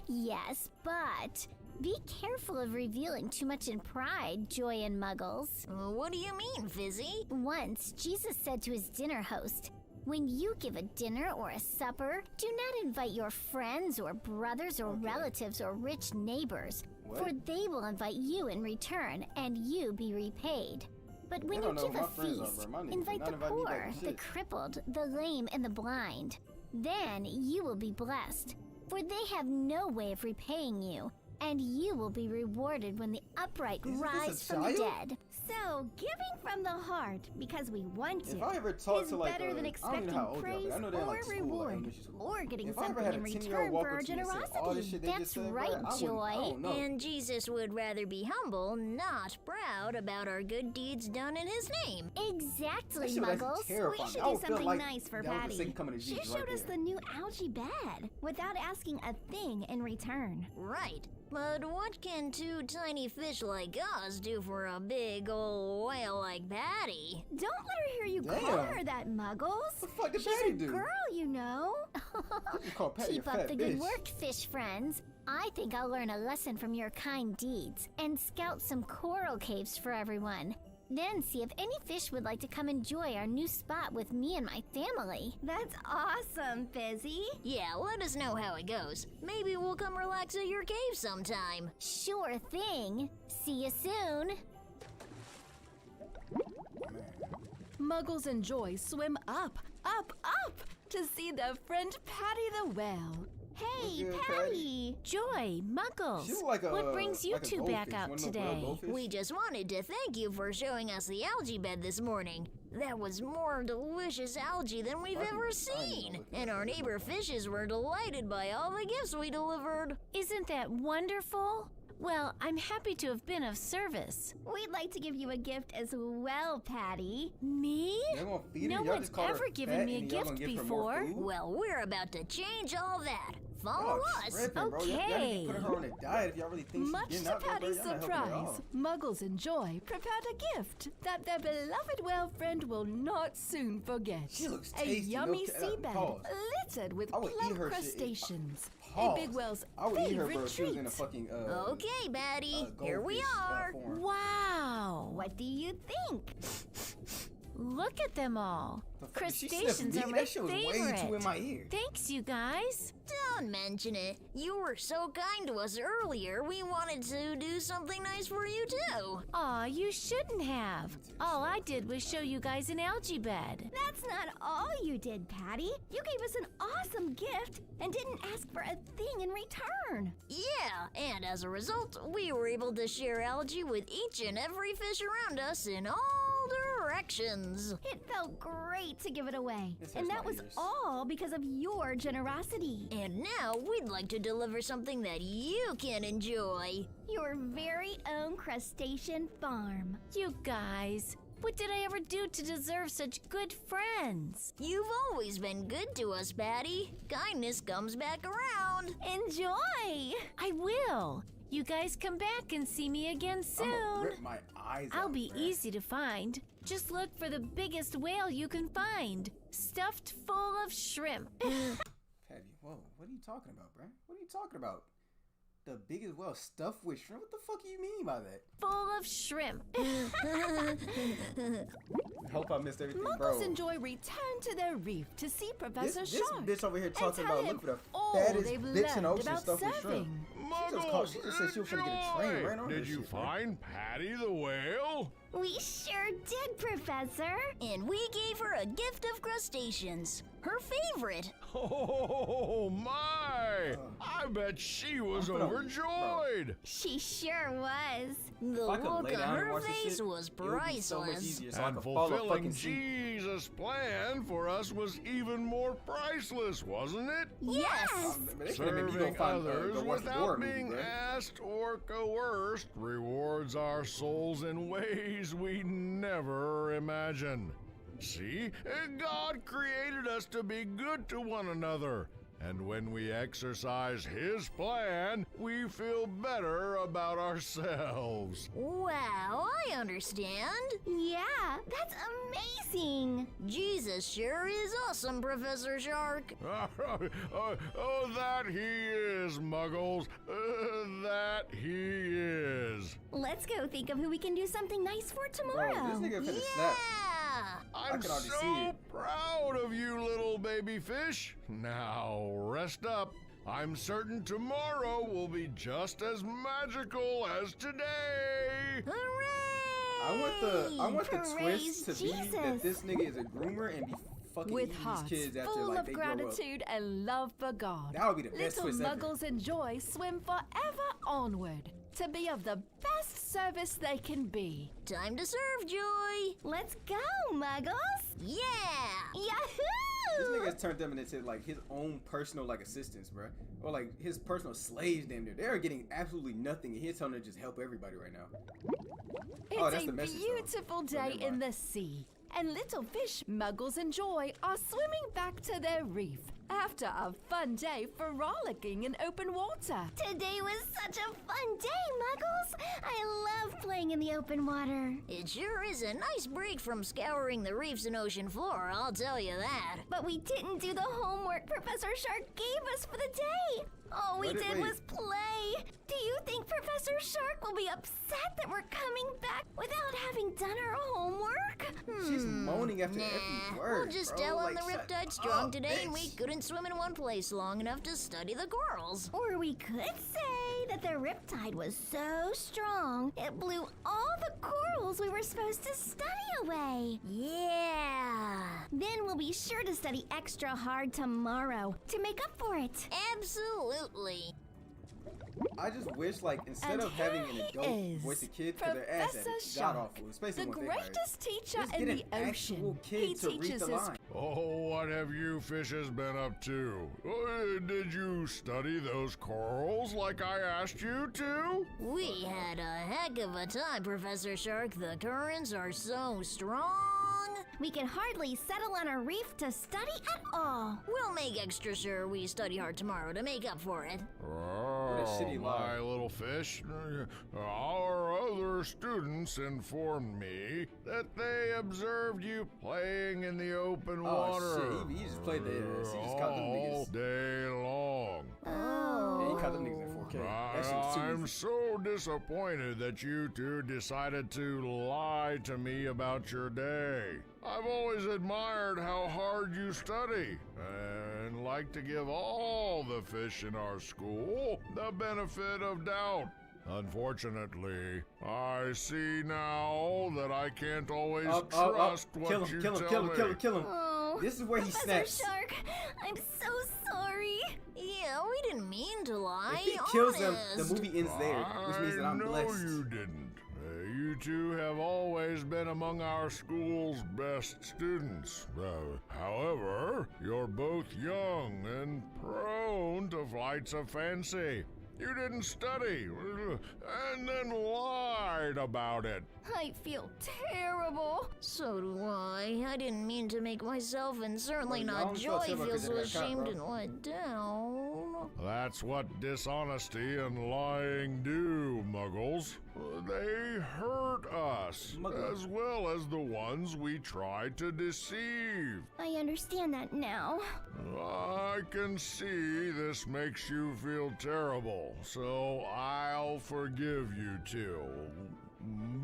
Yes, but be careful of revealing too much in pride, Joy and Muggles. What do you mean, Fizzy? Once, Jesus said to his dinner host, "When you give a dinner or a supper, do not invite your friends or brothers or relatives or rich neighbors, for they will invite you in return, and you be repaid. But when you give a feast, invite the poor, the crippled, the lame, and the blind. Then you will be blessed, for they have no way of repaying you, and you will be rewarded when the upright rise from the dead." So, giving from the heart because we want to If I ever talk is to like better than expecting praise or reward or getting something in return for our generosity. That's right, Joy. And Jesus would rather be humble, not proud about our good deeds done in his name. Exactly, Muggles. We should do something nice for Patty. She showed us the new algae bed without asking a thing in return. Right. But what can two tiny fish like us do for a big old whale like Patty? Don't let her hear you call her that, Muggles. What the fuck did She's Patty a do? girl, you know. Keep up the good work, fish friends. I think I'll learn a lesson from your kind deeds and scout some coral caves for everyone. Then see if any fish would like to come enjoy our new spot with me and my family. That's awesome, Fizzy. Yeah, let us know how it goes. Maybe we'll come relax at your cave sometime. Sure thing. See you soon. Muggles and Joy swim up to see their friend Patty the whale. Hey, good, Patty! Joy, Muggles, She look like what brings you two back out today? We just wanted to thank you for showing us the algae bed this morning. That was more delicious algae than we've ever seen. And our neighbor fishes were delighted by all the gifts we delivered. Isn't that wonderful? Well, I'm happy to have been of service. We'd like to give you a gift as well, Patty. Me? No one's ever given me a gift before. Well, we're about to change all that. Follow us. Okay. Put her on a diet if y'all really think Much she's to getting out there, Patty's bro. Y'all not helping her at all. surprise, Muggles and Joy prepared a gift that their beloved whale friend will not soon forget. She looks a tasty. yummy No, seabed pause. littered with I would eat plump her shit. crustaceans. Pause. A big whale's I would eat her, favorite bro, if she was in a treat. fucking Okay, Patty, here we goldfish, are. form. Wow. What do you think? Look at them all. The fuck did she sniff Crustaceans me? are my That shit was way favorite. too in my ear. Thanks, you guys. Don't mention it. You were so kind to us earlier, we wanted to do something nice for you too. Aw, you shouldn't have. All I did was show you guys an algae bed. That's not all you did, Patty. You gave us an awesome gift and didn't ask for a thing in return. Yeah, and as a result, we were able to share algae with each and every fish around us in all directions. It felt great to give it away. This And hurts that my was ears. all because of your generosity. And now we'd like to deliver something that you can enjoy. Your very own crustacean farm. You guys, what did I ever do to deserve such good friends? You've always been good to us, Patty. Kindness comes back around. Enjoy! I will. You guys come back and see me again I'm soon. gonna rip my eyes I'll out, be bruh. easy to find. Just look for the biggest whale you can find, stuffed full of shrimp. Patty, whoa, what are you talking about, bruh? What are you talking about? The biggest whale stuffed with shrimp? What the fuck do you mean by that? Full of shrimp. Hope I missed everything, Muggles bro. and Joy return to their reef to see Professor This Shark. bitch over here and talking tell about him look for the all fattest they've bitch in the learned ocean about stuffed with shrimp. serving. She just said she was gonna get a train right on Did her you shit, bro. find Patty the whale? We sure did, Professor. And we gave her a gift of crustaceans, her favorite. Oh my! I bet she was I'm gonna- overjoyed. She sure was. The If I could look lay on down and her watch this face shit, was it would be so much priceless. easier, so I And could fall a fulfilling fucking sea. Jesus' plan for us was even more priceless, wasn't it? Yes. But they could've made me go Serving find, others go watch the without Dora movie, being bro. asked or coerced rewards our souls in ways we never imagined. See, God created us to be good to one another. And when we exercise His plan, we feel better about ourselves. Wow, I understand. Yeah, that's amazing. Jesus sure is awesome, Professor Shark. Oh, that he is, Muggles. That he is. Let's go think of who we can do something nice for Bro, tomorrow. this nigga finna snap. Yeah. I'm can already see so it. proud of you, little baby fish. Now, rest up. I'm certain tomorrow will be just as magical as today. Hooray! I want the Praise twist to be that Jesus. this nigga is a groomer and be fucking With eating hearts these kids after full like of they grow up. gratitude and love for God, That would be the best little twist ever. Muggles and Joy swim forever onward to be of the best service they can be. Time to serve, Joy. Let's go, Muggles. Yeah. This Yahoo! nigga has turned them into like his own personal like assistants, bro, or like his personal slaves. Damn near, they are getting absolutely nothing, and he's telling them to just help everybody right now. Oh, It's that's a the message, though. beautiful Oh, day never in mind. the sea, and little fish, Muggles and Joy are swimming back to their reef after a fun day frolicking in open water. Today was such a fun day, Muggles. I love playing in the open water. It sure is a nice break from scouring the reefs and ocean floor, I'll tell you that. But we didn't do the homework Professor Shark gave us for the day. All we Wait. did was play. Do you think Professor Shark will be upset that we're coming back without having done our homework? She's moaning after every word. We'll just bro. tell him Like, the shut Riptide Strong up, today and we bitch. couldn't swim in one place long enough to study the corals. Or we could say that the Riptide was so strong it blew all the corals we were supposed to study away. Yeah. Then we'll be sure to study extra hard tomorrow to make up for it. Absolutely. I just wish, like, instead of having an adult voice the kid, because their ass at it, god awful. Especially the when greatest teacher just in get the an ocean. actual kid He to read teaches the his line. Oh, what have you fishes been up to? Did you study those corals like I asked you to? We had a heck of a time, Professor Shark. The currents are so strong. We can hardly settle on a reef to study at all. We'll make extra sure we study hard tomorrow to make up for it. Oh, my little fish. Our other students informed me that they observed you playing in the open water. Oh, shit. He just played the he just caught them niggas. All day long. Oh. Yeah, he caught them niggas in 4K. That shit was too I'm easy. so disappointed that you two decided to lie to me about your day. I've always admired how hard you study and like to give all the fish in our school the benefit of doubt. Unfortunately, I see now that I can't always trust what you tell me. Kill him. Oh, This is where he Professor snaps. Shark, I'm so sorry. Yeah, we didn't mean to lie. If he kills him, the honest. movie ends there, which means that I'm blessed. I know you didn't. You two have always been among our school's best students. However, you're both young and prone to flights of fancy. You didn't study and then lied about it. I feel terrible. So do I. I didn't mean to make myself and certainly Well, not you always Joy felt feel terrible 'cause so you got caught, ashamed bro. and let down. That's what dishonesty and lying do, Muggles. They hurt us, as well as the ones we try to deceive. I understand that now. I can see this makes you feel terrible, so I'll forgive you two.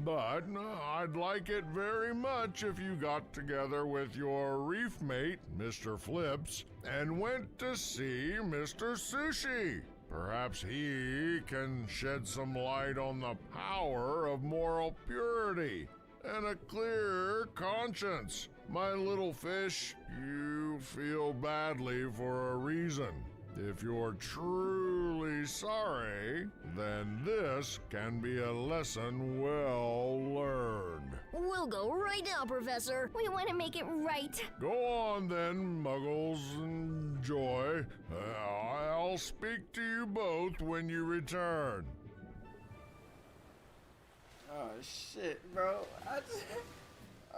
But I'd like it very much if you got together with your reef mate, Mr. Flips, and went to see Mr. Sushi. Perhaps he can shed some light on the power of moral purity and a clear conscience. My little fish, you feel badly for a reason. If you're truly sorry, then this can be a lesson well learned. We'll go right now, Professor. We want to make it right. Go on then, Muggles and Joy. I'll speak to you both when you return. Oh shit, bro.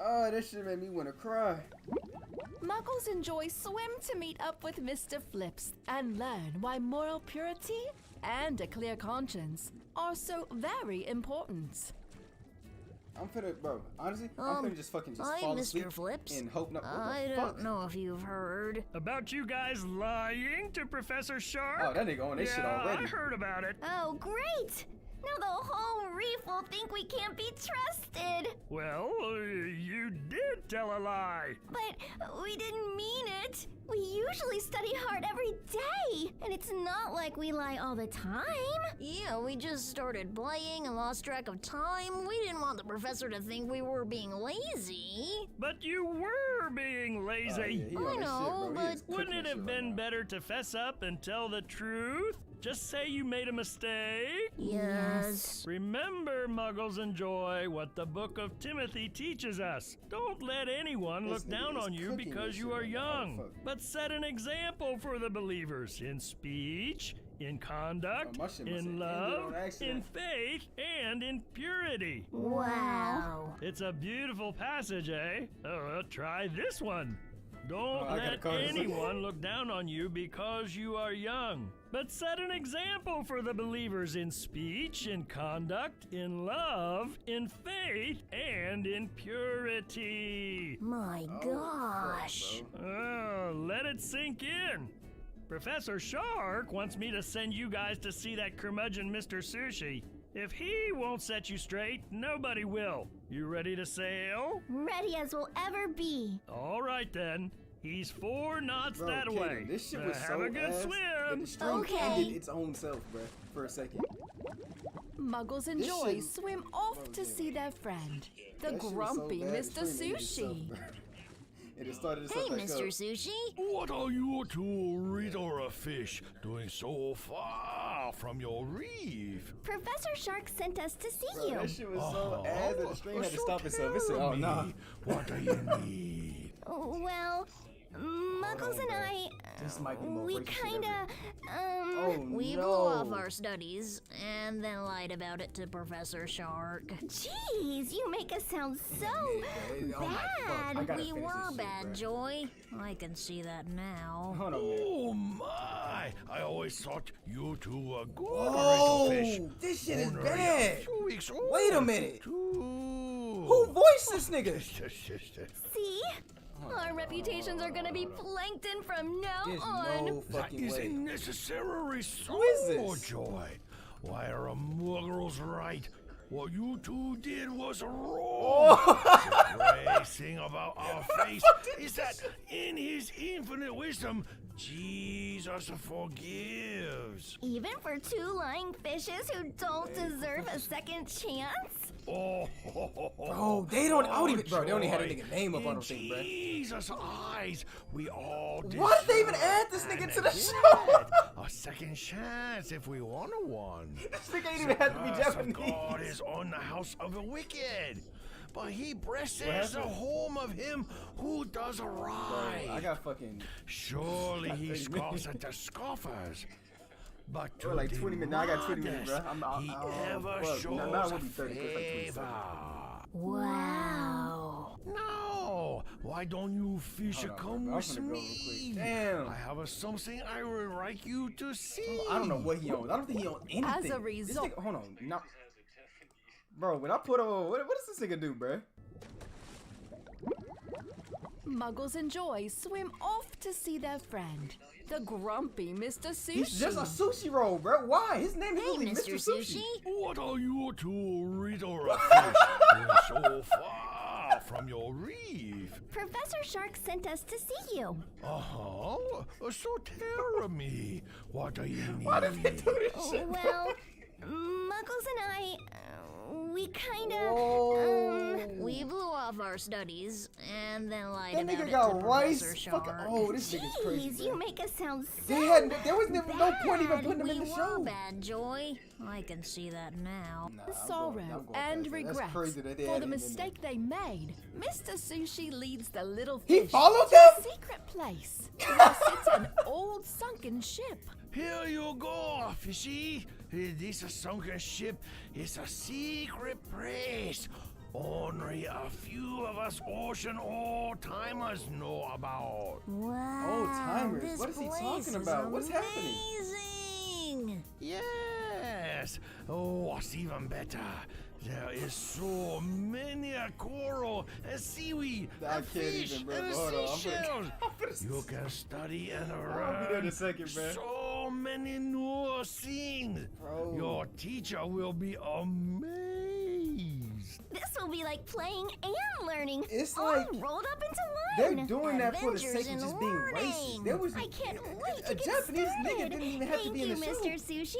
Oh, that shit made me want to cry. Muggles and Joy swim to meet up with Mr. Flips and learn why moral purity and a clear conscience are so very important. I'm finna, bro, honestly, I'm finna just fucking just hi, fall Mr. asleep Flips. and hope not. I don't know if you've heard. About you guys lying to Professor Shark? Oh, that nigga on this shit already. I heard about it. Oh, great! Now the whole reef will think we can't be trusted. Well, you did tell a lie. But we didn't mean it. We usually study hard every day, and it's not like we lie all the time. Yeah, we just started playing and lost track of time. We didn't want the professor to think we were being lazy. But you were being lazy. Yeah, I know, but wouldn't it have been better to fess up and tell the truth? Just say you made a mistake? Yes. Remember, Muggles and Joy, what the Book of Timothy teaches us. Don't let anyone look down on you because you are young, but set an example for the believers in speech, in conduct, in love, in faith, and in purity. Wow. It's a beautiful passage, eh? Try this one. Don't let call this. anyone look down on you because you are young, but set an example for the believers in speech, in conduct, in love, in faith, and in purity. My gosh. Let it sink in. Professor Shark wants me to send you guys to see that curmudgeon Mr. Sushi. If he won't set you straight, nobody will. You ready to sail? Ready as we'll ever be. All right then. He's 4 knots Bro, that Kaden, way. This shit was have so a good ass, swim. and the string ended its own self, bro, for a second. Muggles and This Joy shit- swim off to see their friend, the That shit was so grumpy bad, the Mr. string ended itself, Sushi. bro. It started to Hey, Mr. Sushi. What are you two riddler fish doing so far from your reef? Professor Shark sent us to see you. That shit was so ass that the stream had to stop itself. It said, oh, nah. What do you need? Well, Muggles and I, we kinda, we blew off our studies and then lied about it to Professor Shark. Jeez, you make us sound so bad. We were bad, Joy. I can see that now. Oh my! I always thought you two were good fish. This shit is bad. 2 weeks old. Wait a minute. Who voiced this nigga? See? Our reputations are gonna be plankton from now on. No fucking That is way. unnecessary this? Joy. Why are muggles right? What you two did was wrong. The great thing about our faith is that in his infinite wisdom, Jesus forgives. Even for two lying fishes who don't deserve a second chance? Bro, they don't. I don't even. Bro, they only had a nigga name up on them thing, bro. Jesus' eyes, we all. Why did they even add this nigga to the show? A second chance if we want one. This nigga ain't even have to be Japanese. God is on the house of the wicked, but he blesses the home of him who does right. Bro, I got fucking. Surely he scoffs at the scoffers. But to like 20 minutes. Now I got 20 minutes, bro. he ever shows favor. Wow. No, why don't you fish come with me? Damn. I have something I would like you to see. I don't know what he owns. I don't think he owns anything. As a result, this nigga, hold on. Now, bro, when I put on, what does this nigga do, bro? Muggles and Joy swim off to see their friend, the grumpy Mr. Sushi. He's just a sushi roll, bro. Why? His name is really Mr. Sushi. What are you two riddler fish doing so far from your reef? Professor Shark sent us to see you. So tell me, what do you need? Why did they do this shit, Well, Muggles and I, we kinda, we blew off our studies and then lied That about nigga it got to rice. Professor Shark. This nigga's crazy. Jeez, you make us sound so There was no point even putting him We in the were show. bad, Joy. I can see that now. Sorrow and regret for the mistake they made. Mr. Sushi leads the little fish He followed to a them? secret place where sits an old sunken ship. Here you go, fishy. This sunken ship is a secret place only a few of us ocean old-timers know about. Wow. Old-timers? This What is he place talking is about? What's happening? Amazing. Yes. Oh, what's even better? There is so many coral and seaweed I and can't fish even, bro. and Hold on, seashells. You can study and I'll be there in learn a second, bro. so many new things. Bro. Your teacher will be amazed. This will be like playing and learning. It's all like rolled up into They're one. doing that for the Adventures sake of in just being learning. racist. There was I can't wait to a get Japanese started. nigga didn't even have to be in the show. Thank you, Mr.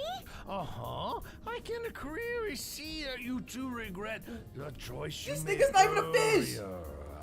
Sushi. I can clearly see that you two regret the choice you This made nigga's not even a fish. earlier.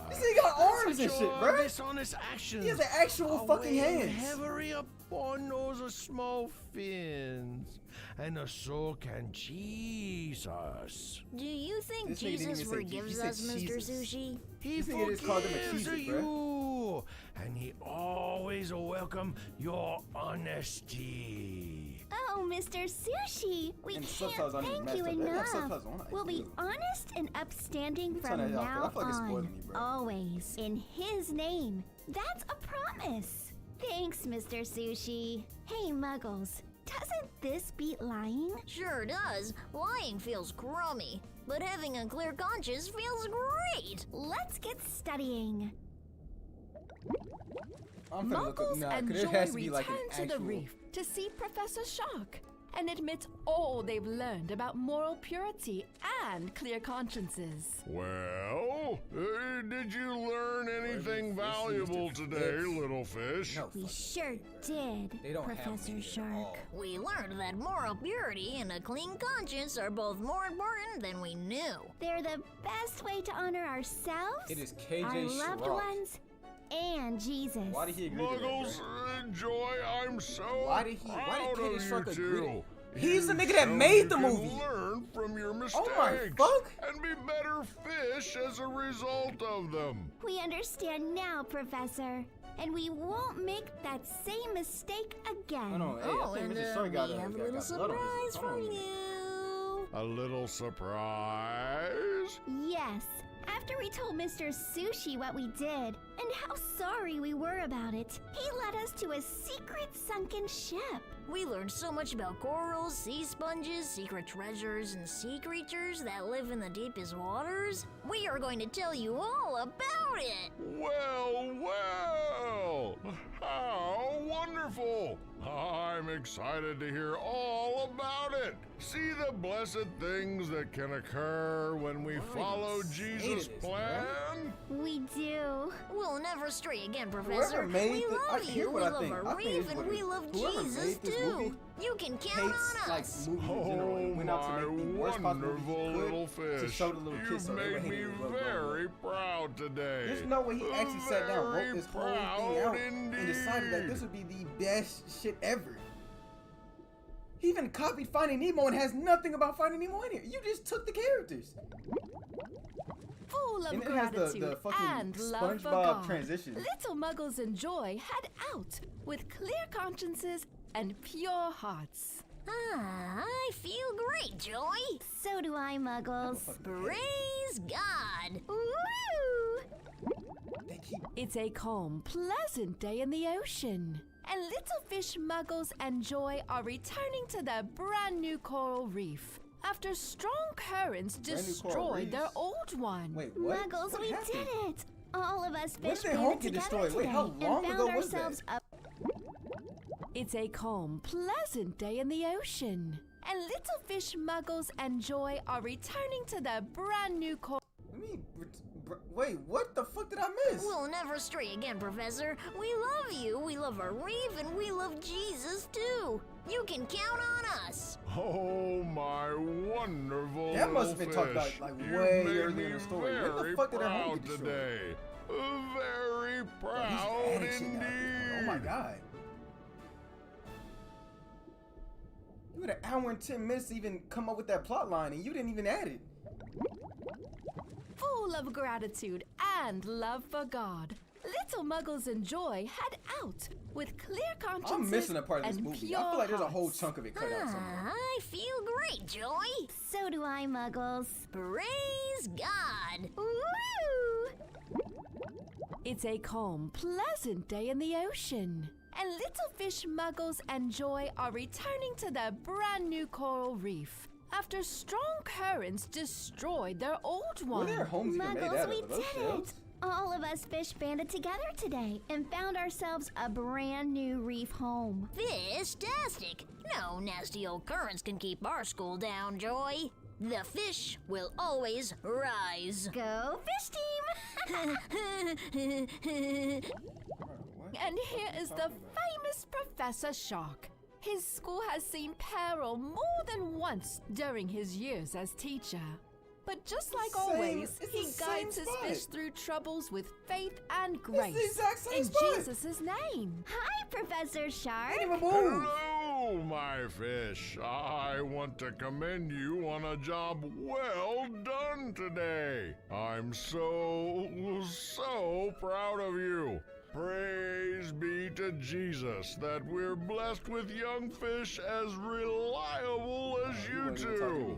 This nigga got arms and Such shit, bro. dishonest actions. He has an actual fucking weighing hands. heavily upon those small fins, and so can Jesus. Do you think This nigga didn't Jesus even say forgives Jesus, he us, said Mr. Jesus. Sushi? He This nigga just called him a forgives cheeser, bro. you, and he always welcome your honesty. Oh, Mr. Sushi, we And the can't subtitles aren't even thank you messed up. They have enough. subtitles on it. We'll be Ooh. honest and upstanding turn from that off, 'cause I now feel like it's spoiling on. me, bro. Always. In his name. That's a promise. Thanks, Mr. Sushi. Hey, Muggles, doesn't this beat lying? Sure does. Lying feels crummy, but having a clear conscience feels great. Let's get studying. I'm finna look up Muggles now, and 'cause Joy there has to be like an return to the actual. reef to see Professor Shark and admit all they've learned about moral purity and clear consciences. Well, did you learn anything valuable today, little fish? No, We sure did, They don't have Professor any at Shark. all. We learned that moral purity and a clean conscience are both more important than we knew. They're the best way to honor ourselves, It is KJ our loved Schrock. ones, Jesus. Why did he agree Muggles, to that, Joy, I'm so why did Katie proud Shark of you agree? two. He's the nigga that made the movie. Learn from your mistakes. Oh my fuck! And be better fish as a result of them. We understand now, Professor. And we won't make that same mistake again. I think Mr. Shark got we have a little surprise for you. A little surprise? Yes. After we told Mr. Sushi what we did and how sorry we were about it, he led us to a secret sunken ship. We learned so much about corals, sea sponges, secret treasures, and sea creatures that live in the deepest waters. We are going to tell you all about it. Well, how wonderful! I'm excited to hear all about it. See the blessed things that can occur when we follow Jesus' plan? We do. We'll never stray again, Professor. We love you, we love our reef, and we love Jesus too. You can count on us. Oh, my wonderful little fish. You've made me very proud today. There's no way he actually sat down, wrote this whole thing out, and decided that this would be the best shit ever. He even copied Finding Nemo and has nothing about Finding Nemo in here. You just took the characters. Full of And it has gratitude the fucking and love for SpongeBob God, transition. little Muggles and Joy head out with clear consciences and pure hearts. I feel great, Joy. So do I, Muggles. Praise God. Woo! It's a calm, pleasant day in the ocean, and little fish Muggles and Joy are returning to their brand new coral reef after strong currents destroyed their old one. Wait, what? Muggles, What we happened? did it! All of us When fish did their banded home get together destroyed? Wait, today how long and ago found was that? ourselves a It's a calm, pleasant day in the ocean, and little fish Muggles and Joy are returning to their brand new coral. Wait, what the fuck did I miss? We'll never stray again, Professor. We love you, we love our reef, and we love Jesus too. You can count on us. Oh, my wonderful That must have been talked about fish. like You way made earlier me in the story. When the very fuck did that home proud get destroyed? today. Very He's proud adding shit now. indeed. Oh my god. You had an hour and 10 minutes to even come up with that plot line, and you didn't even add it. Full of gratitude and love for God, little Muggles and Joy head out with clear consciences I'm missing a part of this and movie. pure I feel like there's a whole hearts. chunk of it cut out somewhere. I feel great, Joy. So do I, Muggles. Praise God. Woo! It's a calm, pleasant day in the ocean, and little fish Muggles and Joy are returning to their brand new coral reef after strong currents destroyed their old one. Were their homes even made Muggles, out we of? Are those did shells? it! All of us fish banded together today and found ourselves a brand new reef home. Fish-tastic. No nasty old currents can keep our school down, Joy. The fish will always rise. Go fish team! And here is the famous Professor Shark. His school has seen peril more than once during his years as teacher. But just like always, he guides his fish through troubles with faith and grace. exact same in spot. Jesus' name. Hi, Professor Shark. Ain't even move. Hello, my fish. I want to commend you on a job well done today. I'm so proud of you. Praise be to Jesus that we're blessed with young fish as reliable as you two.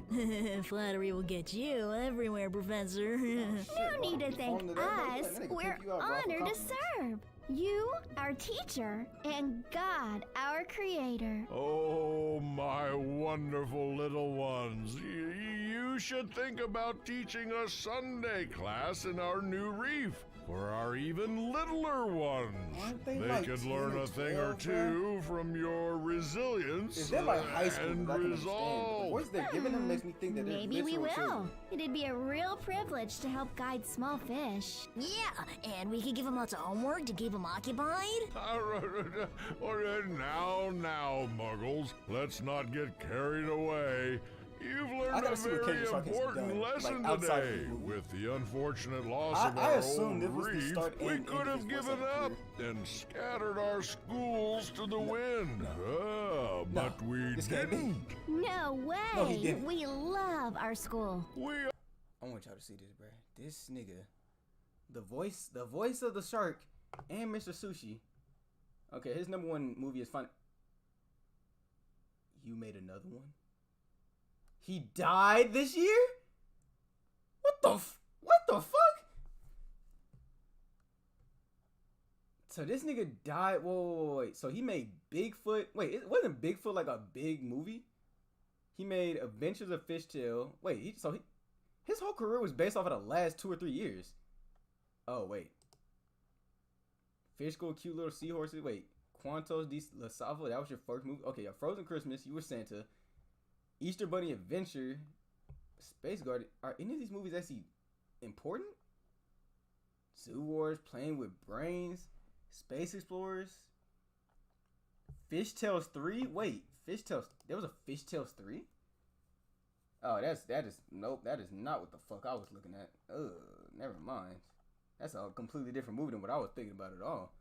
Flattery will get you everywhere, Professor. No need to thank us. We're honored to serve. You, our teacher, and God, our creator. Oh, my wonderful little ones. You should think about teaching a Sunday class in our new reef for our even littler ones. they They like could 10 learn or a thing or 12, two from your resilience If they're like high school, and I can understand. But the resolve. voice they're giving them makes me think that they're Maybe we literal will. children. It'd be a real privilege to help guide small fish. Yeah, and we could give them lots of homework to keep them occupied. Now, Muggles, let's not get carried away. You've learned a very important lesson today. With the unfortunate loss of our old reef, we could have given up and scattered our schools to the wind. But we didn't. No way. No, he didn't. We love our school. I want y'all to see this, bruh. This nigga, the voice of the shark and Mr. Sushi. Okay, his #1 movie is fun. You made another one? He died this year? What the fuck? So this nigga died. Wait. So he made Bigfoot. Wait, it wasn't Bigfoot like a big movie? He made Adventures of Fishtail. Wait, his whole career was based off of the last 2 or 3 years. Oh, wait. Fish School, Cute Little Seahorses. Wait. Quantos de La Salvo, that was your first movie? Okay, yeah. Frozen Christmas, you were Santa. Easter Bunny Adventure. Space Guardian. Are any of these movies actually important? Zoo Wars, Playing with Brains. Space Explorers. Fish Tales 3? Wait, Fish Tales. There was a Fish Tales 3? Oh, nope, that is not what the fuck I was looking at. Never mind. That's a completely different movie than what I was thinking about at all.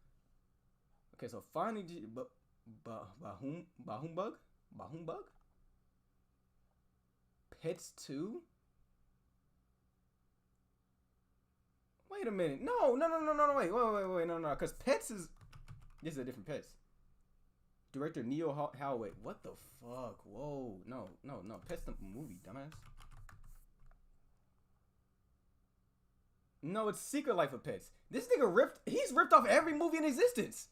Okay, so finally, Bahumbug? Pets 2? Wait a minute. No, wait, no, because Pets is... This is a different Pets. Director Neil Howard. What the fuck? Whoa, no. Pets the movie, dumbass. No, it's Secret Life of Pets. This nigga he's ripped off every movie in existence.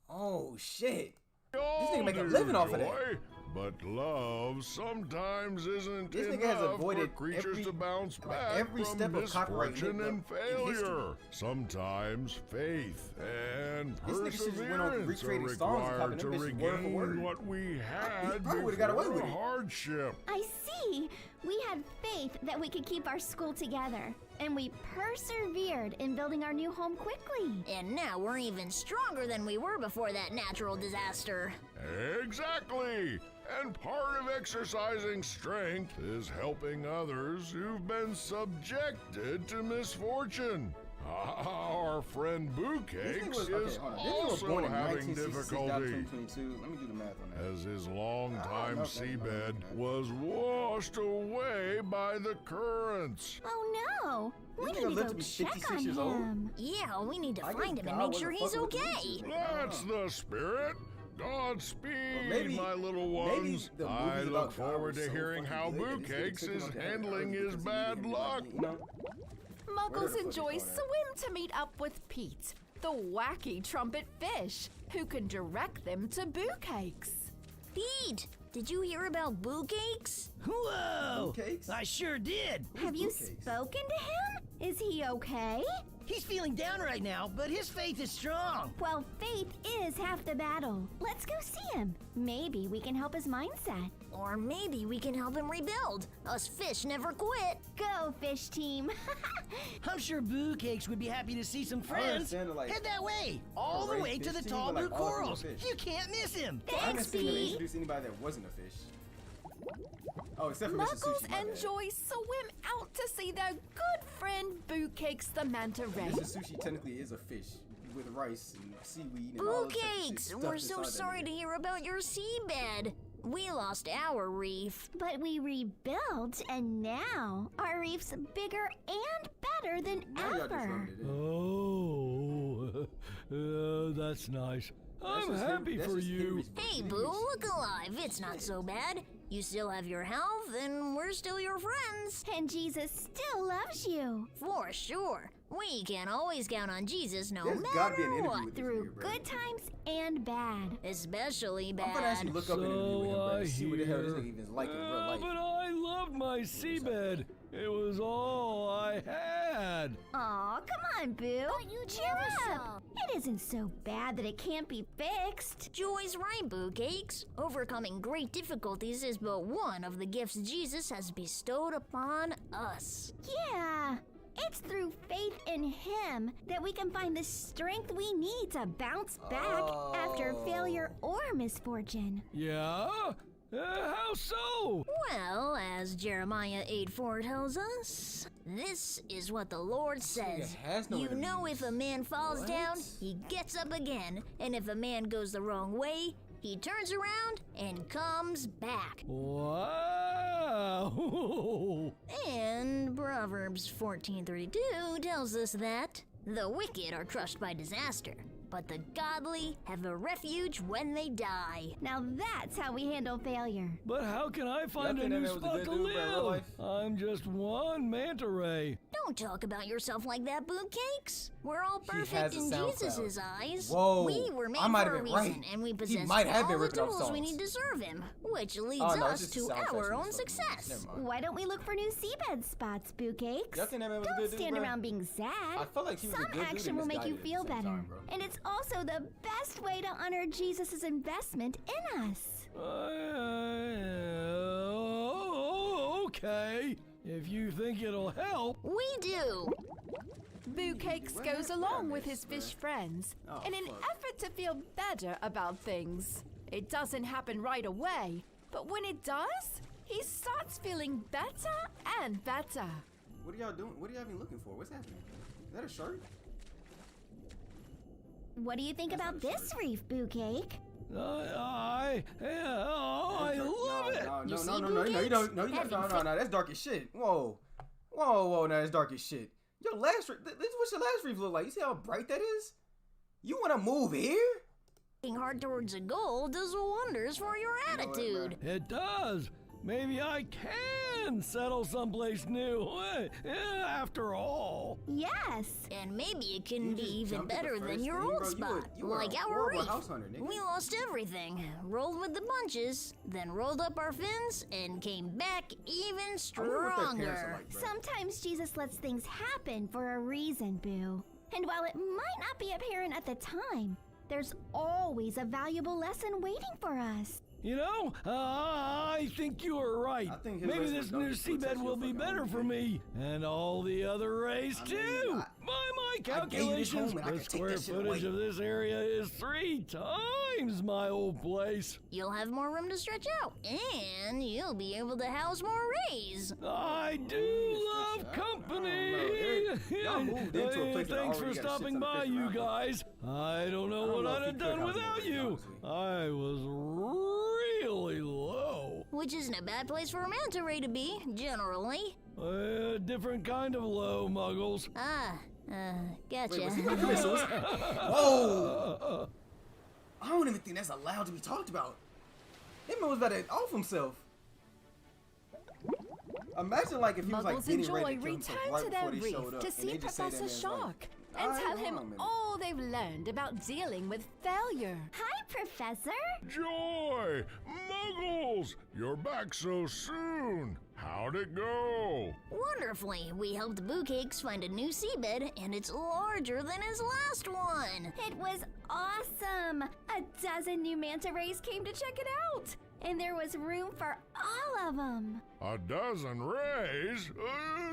Oh, shit. This nigga make a living off of that. But love sometimes isn't this nigga enough has avoided for creatures to bounce back every from step of copyright misfortune and failure. Sometimes faith and perseverance are required to regain what we had before a hardship. I see. We had faith that we could keep our school together, and we persevered in building our new home quickly. And now we're even stronger than we were before that natural disaster. Exactly. And part of exercising strength is helping others who've been subjected to misfortune. Our friend Bootcakes is also having difficulty, Let me do the math on that. as his longtime seabed was washed away by the currents. Oh no! We need to go check on him. Yeah, we need to find him and make sure he's okay. That's the spirit. Godspeed, my little ones. I look forward to hearing how Bootcakes is handling his bad luck. Muggles enjoy swim to meet up with Pete, the wacky trumpet fish, who can direct them to Bootcakes. Pete, did you hear about Bootcakes? Whoa! I sure did. Have you spoken to him? Is he okay? He's feeling down right now, but his faith is strong. Well, faith is half the battle. Let's go see him. Maybe we can help his mindset. Or maybe we can help him rebuild. Us fish never quit. Go, fish team. I'm sure Bootcakes would be happy to see some friends. Head that way, all the way to the tall blue corals. You can't miss him. Thanks, Pete. Introduce anybody that wasn't a fish. Oh, except for Muggles enjoy swim out to see their good friend Bootcakes the manta ray. Mr. Sushi technically is a fish with rice and seaweed and all that Bootcakes, we're so sorry to hear about your seabed. We lost our reef. But we rebuilt, and now our reef's bigger and better than ever. Oh, that's nice. I'm happy for you. Hey, Boo, look alive. It's not so bad. You still have your health, and we're still your friends. And Jesus still loves you. For sure. We can always count on Jesus no matter what. Through good times and bad. Especially bad. I'm gonna actually look up an interview with him, bro. See what the hell this nigga even is like in real life. But I loved my seabed. It was all I had. Aw, come on, Boo. Cheer up. It isn't so bad that it can't be fixed. Joy's right, Bootcakes. Overcoming great difficulties is but one of the gifts Jesus has bestowed upon us. Yeah. It's through faith in him that we can find the strength we need to bounce back after failure or misfortune. Yeah? How so? Well, as Jeremiah 8:4 tells us, this is what the Lord says. You know, if a man falls down, he gets up again. And if a man goes the wrong way, he turns around and comes back. Wow! And Proverbs 14:32 tells us that the wicked are crushed by disaster, but the godly have a refuge when they die. Now that's how we handle failure. But how can I find a new spot to live? I'm just one manta ray. Don't talk about yourself like that, Bootcakes. We're all perfect in Jesus' eyes. Whoa, we were made for a reason, and we possess all the tools we need to serve him, which leads us to our own success. Why don't we look for new seabed spots, Bootcakes? Don't stand around being sad. I felt like he was Some action will make you feel better. And it's also the best way to honor Jesus' investment in us. Okay. If you think it'll help. We do. Bootcakes goes along with his fish friends in an effort to feel better about things. It doesn't happen right away, but when it does, he starts feeling better and better. What are y'all doing? What are y'all even looking for? What's happening? Is that a shirt? What do you think about this reef, Bootcake? I love it. No, that's dark as shit. Whoa, no, that's dark as shit. Your last reef, this is what your last reef look like. You see how bright that is? You want to move here? Working hard towards a goal does wonders for your attitude. It does. Maybe I can settle someplace new, after all. Yes. And maybe it can be even better than your old spot, like our reef. We lost everything, rolled with the punches, then rolled up our fins, and came back even stronger. Sometimes Jesus lets things happen for a reason, Boo. And while it might not be apparent at the time, there's always a valuable lesson waiting for us. You know, I think you are right. Maybe this new seabed will be better for me and all the other rays too. By my calculations, the square footage of this area is 3 times my old place. You'll have more room to stretch out, and you'll be able to house more rays. I do love company. Thanks for stopping by, you guys. I don't know what I'd have done without you. I was really low. Which isn't a bad place for a manta ray to be, generally. A different kind of low, Muggles. Gotcha. Whoa! I don't even think that's allowed to be talked about. That man was about to off himself. Imagine like if he was like getting ready to kill himself right before they showed up, to see Professor Shark and tell him all they've learned about dealing with failure. Hi, Professor. Joy! Muggles! You're back so soon. How'd it go? Wonderfully. We helped Bootcakes find a new seabed, and it's larger than his last one. It was awesome. A dozen new manta rays came to check it out. And there was room for all of them. A dozen rays?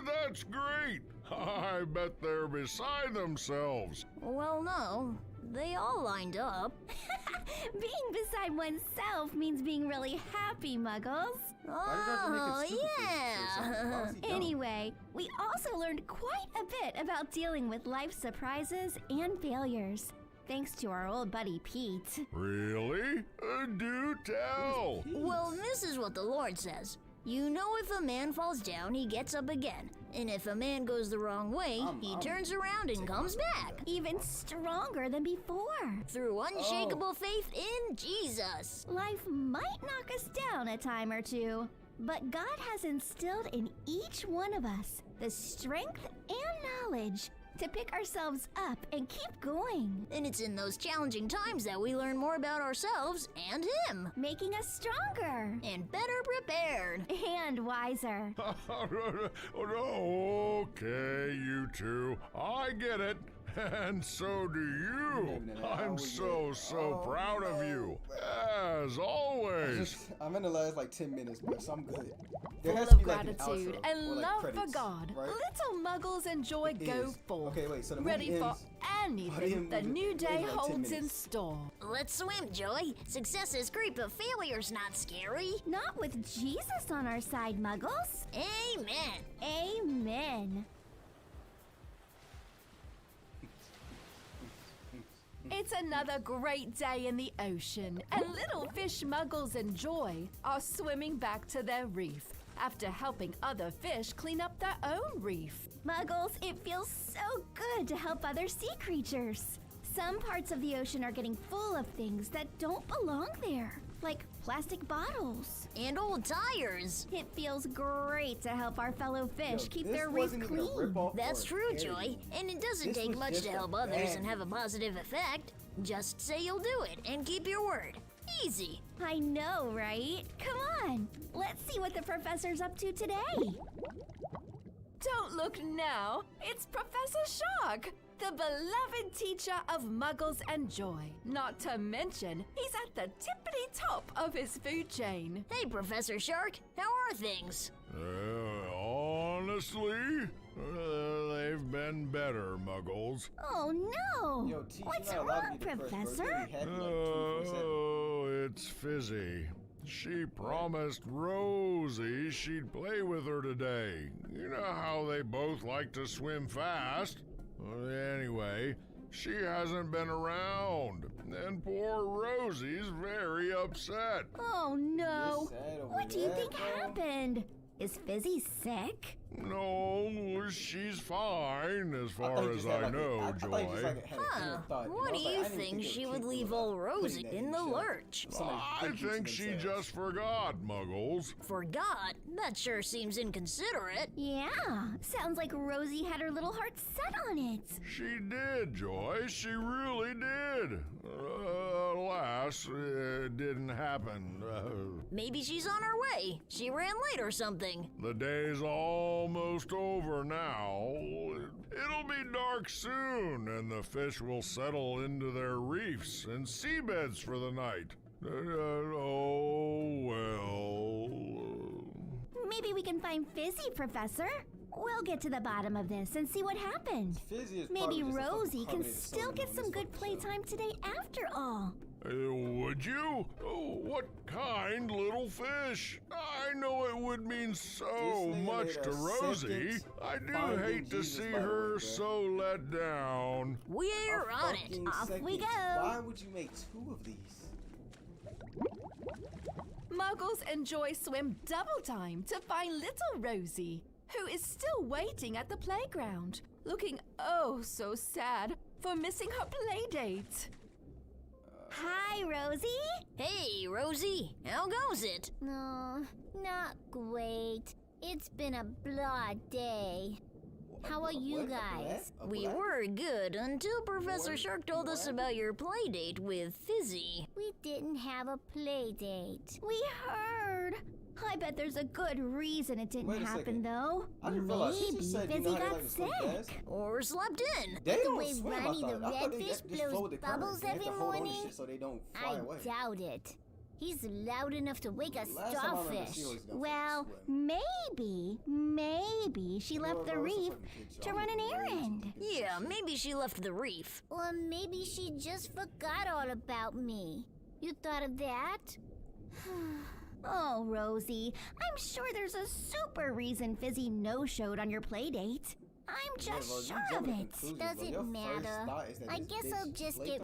That's great. I bet they're beside themselves. Well, no. They all lined up. Being beside oneself means being really happy, Muggles. Oh, yeah. Anyway, we also learned quite a bit about dealing with life's surprises and failures. Thanks to our old buddy Pete. Really? Do tell. Well, this is what the Lord says. You know, if a man falls down, he gets up again. And if a man goes the wrong way, he turns around and comes back. Even stronger than before. Through unshakable faith in Jesus. Life might knock us down a time or two, but God has instilled in each one of us the strength and knowledge to pick ourselves up and keep going. And it's in those challenging times that we learn more about ourselves and Him. Making us stronger. And better prepared. And wiser. Okay, you two. I get it. And so do you. I'm so proud of you. As always. I'm in the last like 10 minutes, bro, so I'm good. Full of gratitude and love for God, right? Little Muggles and Joy go forth. Okay, wait, so the ready movie for ends, anything the new day holds in store. Let's swim, Joy. Success is great, but failure's not scary. Not with Jesus on our side, Muggles. Amen. Amen. It's another great day in the ocean, and little fish Muggles and Joy are swimming back to their reef after helping other fish clean up their own reef. Muggles, it feels so good to help other sea creatures. Some parts of the ocean are getting full of things that don't belong there, like plastic bottles. And old tires. It feels great to help our fellow fish keep their reef clean. That's true, Joy. And it doesn't take much to help others and have a positive effect. Just say you'll do it and keep your word. Easy. I know, right? Come on, let's see what the professor's up to today. Don't look now, it's Professor Shark, the beloved teacher of Muggles and Joy. Not to mention, he's at the tippity top of his food chain. Hey, Professor Shark, how are things? Honestly, they've been better, Muggles. Oh no! Yo, What's wrong, Professor? Oh, it's Fizzy. She promised Rosie she'd play with her today. You know how they both like to swim fast? Anyway, she hasn't been around, and poor Rosie's very upset. Oh no! What do you think happened? Is Fizzy sick? No, she's fine as far as I know, Joy. What do you think she would leave old Rosie in the lurch? I think she just forgot, Muggles. Forgot? That sure seems inconsiderate. Yeah, sounds like Rosie had her little heart set on it. She did, Joy. She really did. Alas, it didn't happen. Maybe she's on her way. She ran late or something. The day's almost over now. It'll be dark soon, and the fish will settle into their reefs and seabeds for the night. Oh, well. Maybe we can find Fizzy, Professor. We'll get to the bottom of this and see what happened. Maybe Rosie can still get some good playtime today after all. Would you? Oh, what kind little fish? I know it would mean so much to Rosie. I do hate to see her so let down. We're on it. Off we go. Why would you make 2 of these? Muggles and Joy swim double time to find little Rosie, who is still waiting at the playground, looking oh so sad for missing her play date. Hi, Rosie. Hey, Rosie. How goes it? No, not great. It's been a blah day. How are you guys? We were good until Professor Shark told us about your play date with Fizzy. We didn't have a play date. We heard. I bet there's a good reason it didn't happen, though. Maybe Fizzy got sick. Or slept in. The way Ronnie the redfish blows bubbles every morning, I doubt it. He's loud enough to wake a starfish. Well, maybe she left the reef to run an errand. Yeah, maybe she left the reef. Or maybe she just forgot all about me. You thought of that? Oh, Rosie, I'm sure there's a super reason Fizzy no-showed on your play date. I'm just sure of it. Does it matter? I guess I'll just get